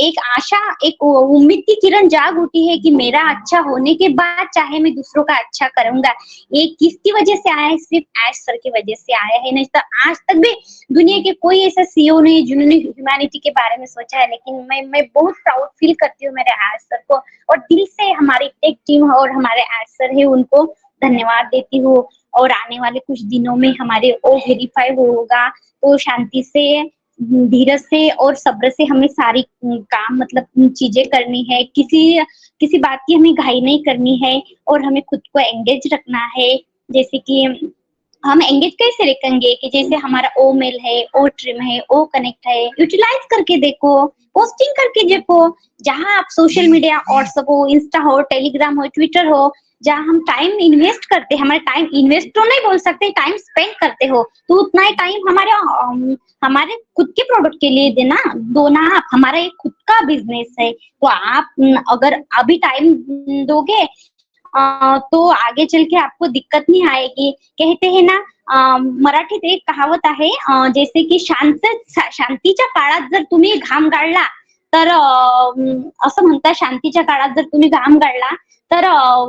एक आशा, एक उम्मीद की किरण जाग उठी है कि मेरा अच्छा होने के बाद चाहे मैं दूसरों का अच्छा करूंगा। ये किसकी वजह से आया है? सिर्फ ऐश सर की वजह से आया है, नहीं तो आज तक भी दुनिया के कोई ऐसा सीईओ नहीं जिन्होंने ह्यूमैनिटी के बारे में सोचा है। लेकिन मैं बहुत प्राउड फील करती हूँ मेरे ऐश सर को, और दिल से हमारी टेक टीम और हमारे ऐश सर है उनको धन्यवाद देती हूँ। और आने वाले कुछ दिनों में हमारे ओ वेरीफाई होगा, तो शांति से, धीरज से और सब्र से हमें सारी काम मतलब चीजें करनी है, किसी बात की हमें घाई नहीं करनी है, और हमें खुद को एंगेज रखना है। जैसे कि हम एंगेज कैसे रखेंगे कि जैसे हमारा ओ मेल है, ओ ट्रिम है, ओ कनेक्ट है, यूटिलाइज करके देखो, पोस्टिंग करके देखो, जहां आप सोशल मीडिया, व्हाट्सएप हो, इंस्टा हो, टेलीग्राम हो, ट्विटर हो, जहाँ हम टाइम इन्वेस्ट करते हैं, हमारे टाइम इन्वेस्ट तो नहीं बोल सकते, टाइम स्पेंड करते हो, तो उतना ही टाइम हमारे खुद के प्रोडक्ट के लिए दो ना आप। हमारा एक खुद का बिजनेस है, तो आप अगर अभी टाइम दोगे तो आगे चल के आपको दिक्कत नहीं आएगी। कहते हैं ना मराठीत एक कहावत आहे, जैसे की शांतीच्या काळात जर तुम्ही घाम गाळला तर असं म्हणतात, शांतीच्या काळात जर तुम्ही घाम गाळला तर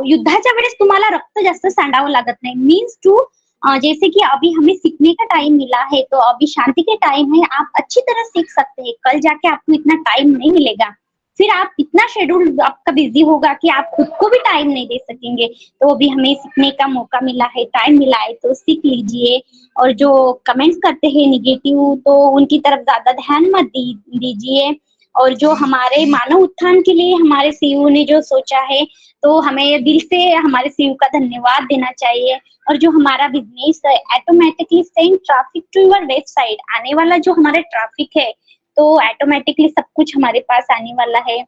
युद्धाच्या वेळेस तुम्हाला रक्त जास्त सांडावं लागत नाही। मीन्स टू जैसे कि अभी हमें सीखने का टाइम मिला है, तो अभी शांति के टाइम है, आप अच्छी तरह सीख सकते हैं। कल जाके आपको इतना टाइम नहीं मिलेगा, फिर आप इतना शेड्यूल आपका बिजी होगा कि आप खुद को भी टाइम नहीं दे सकेंगे। तो अभी हमें सीखने का मौका मिला है, टाइम मिला है, तो सीख लीजिए। और जो कमेंट्स करते हैं निगेटिव, तो उनकी तरफ ज्यादा ध्यान मत दीजिए। और जो हमारे मानव उत्थान के लिए हमारे सीईओ ने जो सोचा है, तो हमें दिल से हमारे सीईओ का धन्यवाद देना चाहिए। और जो हमारा business automatically send traffic to your website, आने वाला जो हमारा ट्रैफिक है, तो ऑटोमेटिकली सब कुछ हमारे पास आने वाला है।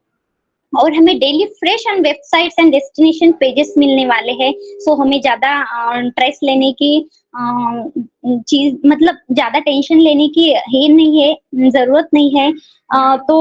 और हमें daily fresh and websites and destination pages मिलने वाले हैं। सो हमें ज्यादा स्ट्रेस लेने की चीज, मतलब ज्यादा टेंशन लेने की है नहीं है, जरूरत नहीं है। तो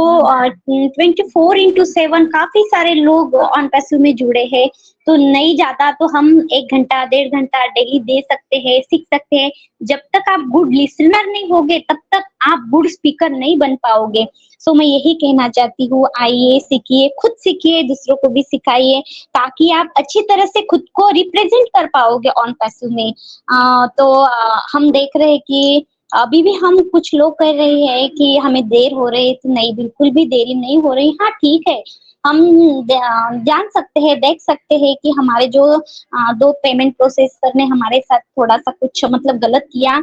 24/7 काफी सारे लोग ऑन पैसिव में जुड़े हैं। तो नहीं ज्यादा तो हम 1 घंटा 1.5 घंटा डेली दे सकते हैं, सीख सकते हैं। जब तक आप गुड लिसनर नहीं होगे, तब तक आप गुड स्पीकर नहीं बन पाओगे। सो मैं यही कहना चाहती हूँ, आइए सीखिए, खुद सीखिए, दूसरों को भी सिखाइए, ताकि आप अच्छी तरह से खुद को रिप्रेजेंट कर पाओगे ऑन पैसिव में। हम देख रहे हैं कि अभी भी हम कुछ लोग कह रहे हैं कि हमें देर हो रही है, तो नहीं, बिल्कुल भी देरी नहीं हो रही। हाँ ठीक है, हम जान सकते हैं, देख सकते हैं कि हमारे जो 2 पेमेंट प्रोसेसर ने हमारे साथ थोड़ा सा कुछ मतलब गलत किया,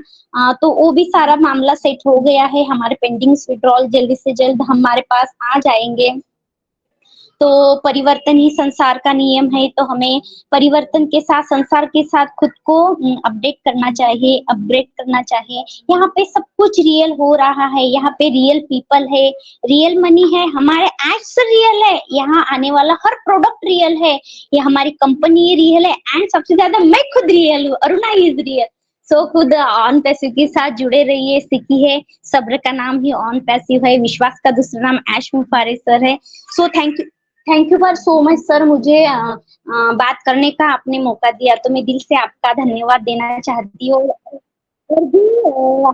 तो वो भी सारा मामला सेट हो गया है। हमारे पेंडिंग विड्रॉल जल्दी से जल्द हमारे पास आ जाएंगे। तो परिवर्तन ही संसार का नियम है, तो हमें परिवर्तन के साथ, संसार के साथ खुद को अपडेट करना चाहिए, अपग्रेड करना चाहिए। यहाँ पे सब कुछ रियल हो रहा है, यहाँ पे रियल पीपल है, रियल मनी है, हमारे एड्स रियल है, यहाँ आने वाला हर प्रोडक्ट रियल है, ये हमारी कंपनी रियल है, एंड सबसे ज्यादा मैं खुद रियल हूँ, अरुणा इज रियल। सो खुद ऑन पैसिव के साथ जुड़े रहिए, सीखिए। सब्र का नाम ही ऑन पैसिव है, विश्वास का दूसरा नाम ऐश मुफारे सर है। So thank you for so much sir, मुझे बात करने का आपने मौका दिया, तो मैं दिल से आपका धन्यवाद देना चाहती हूँ। और भी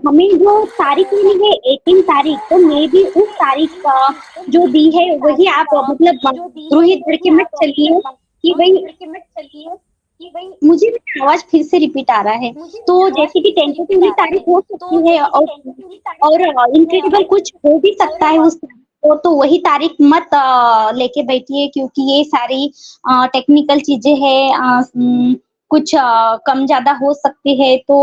हमें जो तारीख मिली है 18 तारीख, तो मैं भी उस तारीख का जो दी है वही आप मतलब रोहित करके मत चलिए कि भाई मुझे भी आवाज फिर से रिपीट आ रहा है। तो जैसे कि टेंटेटिवली तारीख हो सकती है, और इनक्रेडिबल कुछ हो भी सकता है उस तो वही तारीख मत लेके बैठिए, क्योंकि ये सारी टेक्निकल चीजें हैं, कुछ कम ज्यादा हो सकती है। तो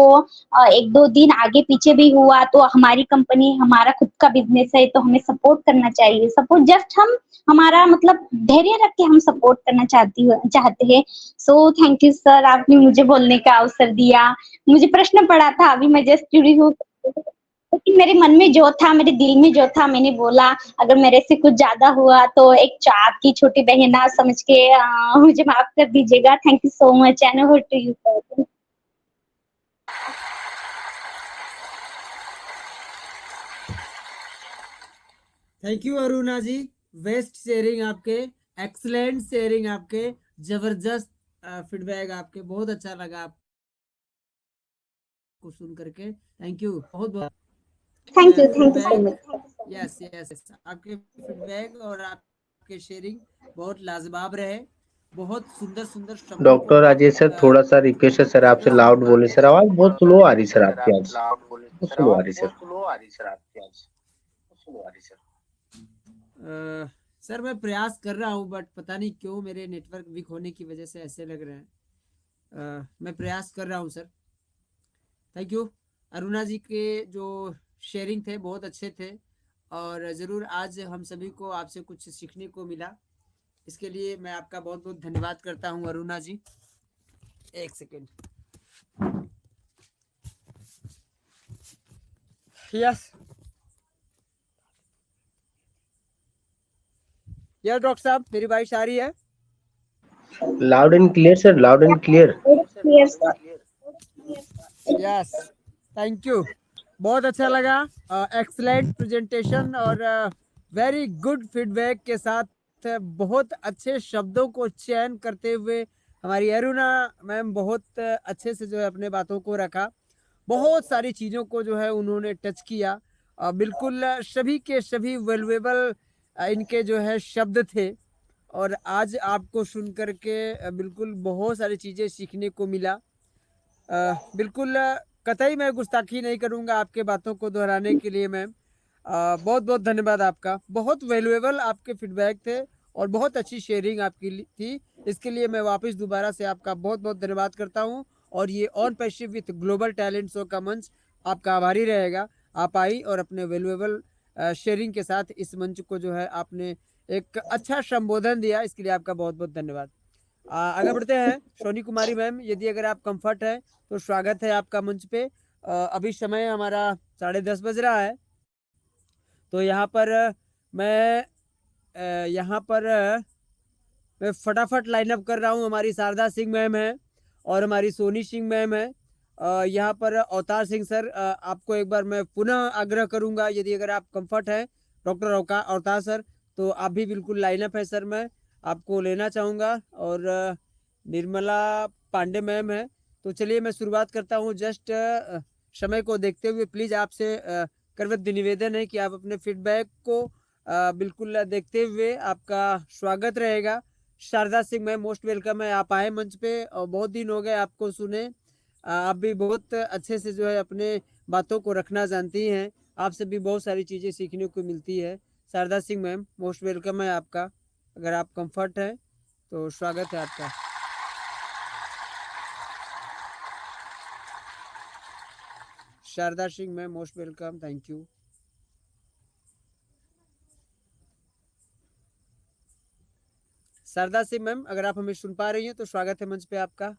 1-2 दिन आगे पीछे भी हुआ तो हमारी कंपनी, हमारा खुद का बिजनेस है, तो हमें सपोर्ट करना चाहिए। सपोर्ट जस्ट हम हमारा मतलब धैर्य रख के हम सपोर्ट करना चाहते हैं। सो थैंक यू सर, आपने मुझे बोलने का अवसर दिया। मुझे प्रश्न पड़ा था, अभी मैं जस्ट जुड़ी हूँ, लेकिन मेरे मन में जो था, मेरे दिल में जो था, मैंने बोला। अगर मेरे से कुछ ज्यादा हुआ तो एक आपकी छोटी बहन समझ के मुझे माफ कर दीजिएगा। Thank you so much and over to you sir. Thank you Aruna ji, best sharing आपके, एक्सलेंट शेयरिंग आपके, जबरदस्त फीडबैक आपके, बहुत अच्छा लगा आपको सुन करके। थैंक यू, बहुत बहुत thank you so much. Yes yes, आपके फीडबैक और आपके शेयरिंग बहुत लाजवाब रहे, बहुत सुंदर सुंदर शब्दों डॉक्टर राजेश सर, थोड़ा सा रिक्वेस्ट है सर आपसे, लाउड बोले सर, आवाज बहुत स्लो आ रही सर आपकी आज, बहुत स्लो आ रही सर। सर मैं प्रयास कर रहा हूँ, बट पता नहीं क्यों मेरे नेटवर्क वीक होने की वजह से ऐसे लग रहे हैं। मैं प्रयास कर रहा हूँ sir. Thank you. Aruna ji के जो शेयरिंग थे बहुत अच्छे थे, और ज़रूर आज हम सभी को आपसे कुछ सीखने को मिला। इसके लिए मैं आपका बहुत बहुत धन्यवाद करता हूँ अरुणा जी। एक सेकेंड। यस यार डॉक्टर साहब, मेरी वॉइस आ रही है? Loud and clear sir, loud and clear. Yes, thank you, बहुत अच्छा लगा। एक्सलेंट प्रेजेंटेशन और वेरी गुड फीडबैक के साथ बहुत अच्छे शब्दों को चयन करते हुए हमारी अरुणा मैम बहुत अच्छे से जो है अपने बातों को रखा। बहुत सारी चीज़ों को जो है उन्होंने टच किया। बिल्कुल सभी के सभी वैल्यूएबल इनके जो है शब्द थे, और आज आपको सुन करके बिल्कुल बहुत सारी चीज़ें सीखने को मिला। बिल्कुल कतई मैं गुस्ताखी नहीं करूंगा आपके बातों को दोहराने के लिए मैम। बहुत बहुत धन्यवाद आपका। बहुत वैल्यूएबल आपके फीडबैक थे और बहुत अच्छी शेयरिंग आपकी थी। इसके लिए मैं वापस दोबारा से आपका बहुत बहुत धन्यवाद करता हूं। और ये on passive with global talent show का मंच आपका आभारी रहेगा। आप आई और अपने वैल्यूएबल शेयरिंग के साथ इस मंच को जो है आपने एक अच्छा संबोधन दिया, इसके लिए आपका बहुत बहुत धन्यवाद। आगे बढ़ते हैं। सोनी कुमारी मैम, यदि अगर आप कंफर्ट है तो स्वागत है आपका मंच पे। अभी समय हमारा 10:30 बज रहा है, तो यहाँ पर मैं फटाफट लाइनअप कर रहा हूँ। हमारी शारदा सिंह मैम है और हमारी सोनी सिंह मैम है। यहाँ पर अवतार सिंह सर, आपको एक बार मैं पुनः आग्रह करूंगा, यदि अगर आप कंफर्ट है डॉक्टर अवतार सर, तो आप भी बिल्कुल लाइनअप है सर, मैं आपको लेना चाहूँगा। और निर्मला पांडे मैम है। तो चलिए मैं शुरुआत करता हूँ। जस्ट समय को देखते हुए प्लीज़ आपसे करवत निवेदन है कि आप अपने फीडबैक को बिल्कुल देखते हुए आपका स्वागत रहेगा। Sharda Singh ma'am most welcome है, आप आए मंच पे और बहुत दिन हो गए आपको सुने। आप भी बहुत अच्छे से जो है अपने बातों को रखना जानती हैं। आपसे भी बहुत सारी चीज़ें सीखने को मिलती है। Sharda Singh ma'am most welcome है आपका। अगर आप कंफर्ट हैं तो स्वागत है आपका। Sharda Singh ma'am most welcome, thank you. Sharda Singh ma'am, अगर आप हमें सुन पा रही हैं तो स्वागत है मंच पे आपका।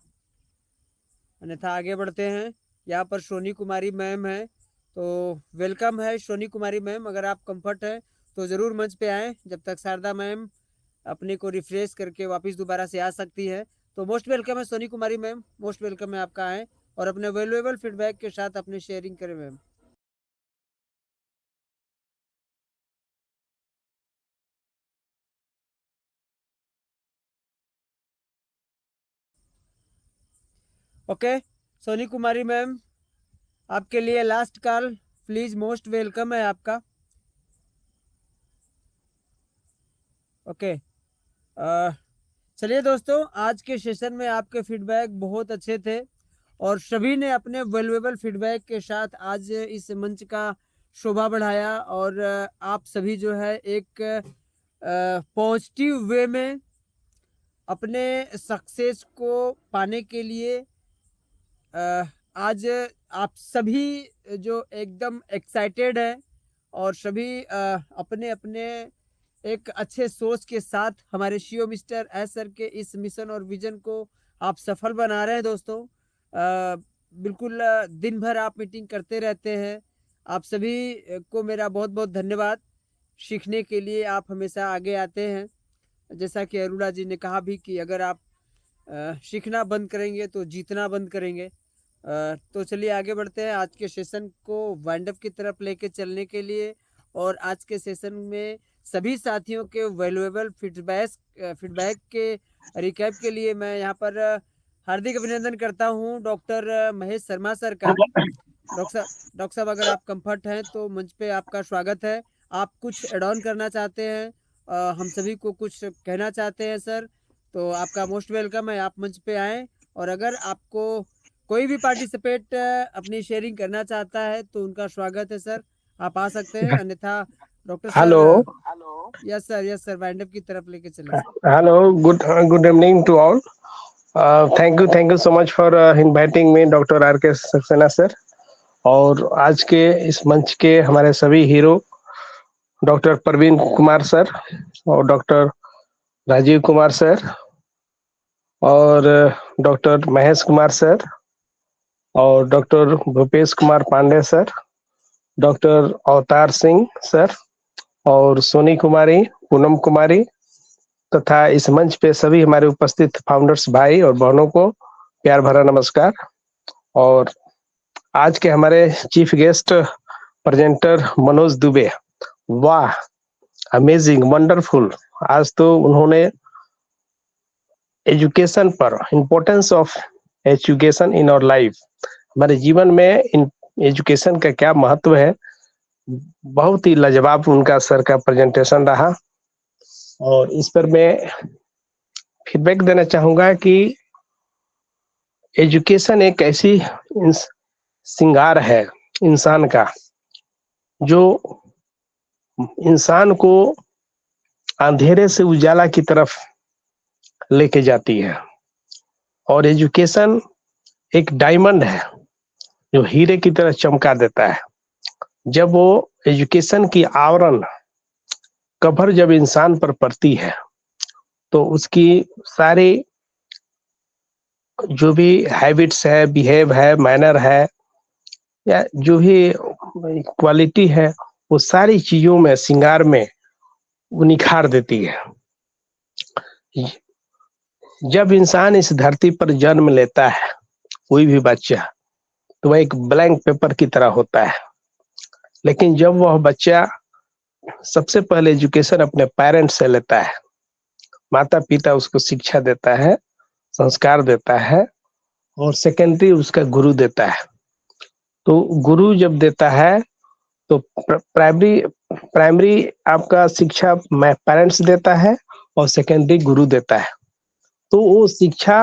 अन्यथा आगे बढ़ते हैं। यहाँ पर सोनी कुमारी मैम है, तो वेलकम है सोनी कुमारी मैम। अगर आप कंफर्ट है तो ज़रूर मंच पे आएँ, जब तक शारदा मैम अपने को रिफ्रेश करके वापस दोबारा से आ सकती है। तो मोस्ट वेलकम है Soni Kumari ma'am, most welcome है आपका। आएँ और अपने वैल्यूएबल फीडबैक के साथ अपने शेयरिंग करें ma'am. Okay Soni Kumari ma'am, आपके लिए last call, please most welcome है आपका। ओके चलिए दोस्तों, आज के सेशन में आपके फीडबैक बहुत अच्छे थे और सभी ने अपने वैल्यूएबल फीडबैक के साथ आज इस मंच का शोभा बढ़ाया। और आप सभी जो है एक पॉजिटिव वे में अपने सक्सेस को पाने के लिए आज आप सभी जो एकदम एक्साइटेड है और सभी अपने अपने एक अच्छे सोच के साथ हमारे सीईओ मिस्टर एस सर के इस मिशन और विजन को आप सफल बना रहे हैं दोस्तों। बिल्कुल दिन भर आप मीटिंग करते रहते हैं। आप सभी को मेरा बहुत बहुत धन्यवाद। सीखने के लिए आप हमेशा आगे आते हैं। जैसा कि अरुणा जी ने कहा भी कि अगर आप सीखना बंद करेंगे तो जीतना बंद करेंगे। तो चलिए आगे बढ़ते हैं आज के सेशन को वाइंड अप की तरफ लेके चलने के लिए। और आज के सेशन में सभी साथियों के वैल्यूएबल फीडबैक के रिकैप के लिए मैं यहाँ पर हार्दिक अभिनंदन करता हूँ डॉक्टर महेश शर्मा सर का। डॉक्टर साहब, अगर आप कंफर्ट हैं तो मंच पे आपका स्वागत है। आप कुछ एड ऑन करना चाहते हैं, हम सभी को कुछ कहना चाहते हैं सर, तो आपका मोस्ट वेलकम है, आप मंच पे आएँ। और अगर आपको कोई भी पार्टिसिपेट अपनी शेयरिंग करना चाहता है तो उनका स्वागत है सर, आप आ सकते हैं। अन्यथा doctor sir, hello yes sir wind up की तरफ लेके चले। Hello, good evening to all. Thank you so much for inviting me, doctor R K Saxena sir. और आज के इस मंच के हमारे सभी hero doctor Praveen Kumar sir और डॉक्टर राजीव कुमार सर और डॉक्टर महेश कुमार सर और doctor Bhupesh Kumar Pandey sir, doctor Avtar Singh sir और सोनी कुमारी, पूनम कुमारी तथा इस मंच पे सभी हमारे उपस्थित फाउंडर्स भाई और बहनों को प्यार भरा नमस्कार। और आज के हमारे chief guest presenter Manoj Dubey, वाह अमेजिंग वंडरफुल। आज तो उन्होंने एजुकेशन पर, importance of education in our life, हमारे जीवन में एजुकेशन का क्या महत्व है, बहुत ही लाजवाब उनका सर का प्रेजेंटेशन रहा। और इस पर मैं फीडबैक देना चाहूंगा कि एजुकेशन एक ऐसी श्रृंगार है इंसान का, जो इंसान को अंधेरे से उजाला की तरफ लेके जाती है। और एजुकेशन एक डायमंड है जो हीरे की तरह चमका देता है। जब वो एजुकेशन की आवरण कवर जब इंसान पर पड़ती है तो उसकी सारी जो भी हैबिट्स है, बिहेव है, मैनर है, या जो भी क्वालिटी है, वो सारी चीजों में, श्रृंगार में वो निखार देती है। जब इंसान इस धरती पर जन्म लेता है, कोई भी बच्चा, तो वह एक ब्लैंक पेपर की तरह होता है। लेकिन जब वह बच्चा सबसे पहले एजुकेशन अपने पेरेंट्स से लेता है, माता पिता उसको शिक्षा देता है, संस्कार देता है, और सेकेंडरी उसका गुरु देता है। तो गुरु जब देता है तो प्राइमरी आपका शिक्षा पेरेंट्स देता है और सेकेंडरी गुरु देता है। तो वो शिक्षा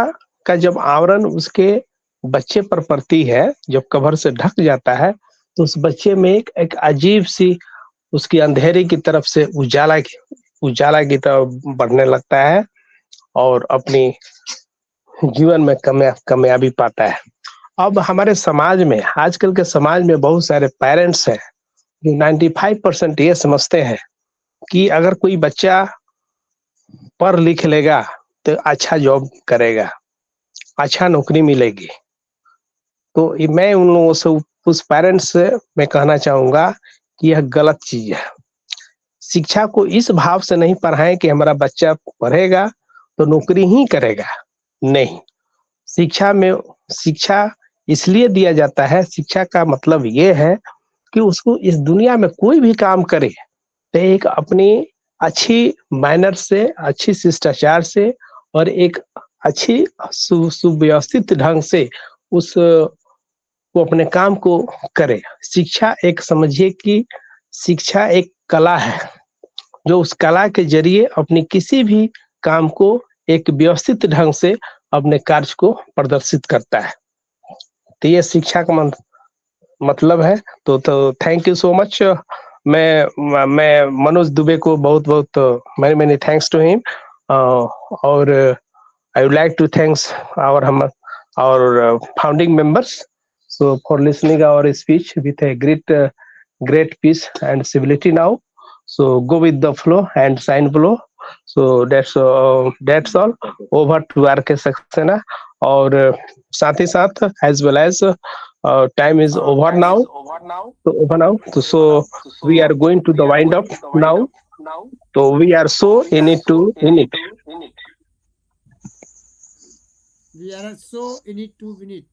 का जब आवरण उसके बच्चे पर पड़ती है, जब कवर से ढक जाता है, तो उस बच्चे में एक अजीब सी उसकी अंधेरे की तरफ से उजाला की तरफ बढ़ने लगता है और अपनी जीवन में कामयाबी पाता है। अब हमारे समाज में, आजकल के समाज में बहुत सारे पेरेंट्स हैं जो 95% ये समझते हैं कि अगर कोई बच्चा पढ़ लिख लेगा तो अच्छा जॉब करेगा, अच्छा नौकरी मिलेगी। तो मैं उन लोगों से, उस पेरेंट्स से मैं कहना चाहूंगा कि यह गलत चीज है। शिक्षा को इस भाव से नहीं पढ़ाएं कि हमारा बच्चा पढ़ेगा तो नौकरी ही करेगा। नहीं, शिक्षा इसलिए दिया जाता है, शिक्षा का मतलब ये है कि उसको इस दुनिया में कोई भी काम करे तो एक अपनी अच्छी मैनर से, अच्छी शिष्टाचार से और एक अच्छी सुव्यवस्थित ढंग से वो अपने काम को करे। शिक्षा एक, समझिए कि शिक्षा एक कला है जो उस कला के जरिए अपनी किसी भी काम को एक व्यवस्थित ढंग से अपने कार्य को प्रदर्शित करता है। तो ये शिक्षा का मतलब है। तो थैंक यू सो मच। मैं मनोज दुबे को बहुत मैनी थैंक्स टू हिम, और I would like to thanks our founding members for listening our speech with a great peace and civility now. So go with the flow and sign below. So that's all. Over to RK Saxena. और साथ ही साथ as well as time is over now. So we are going to the wind up now. So we are so in it. We are so in it to win it.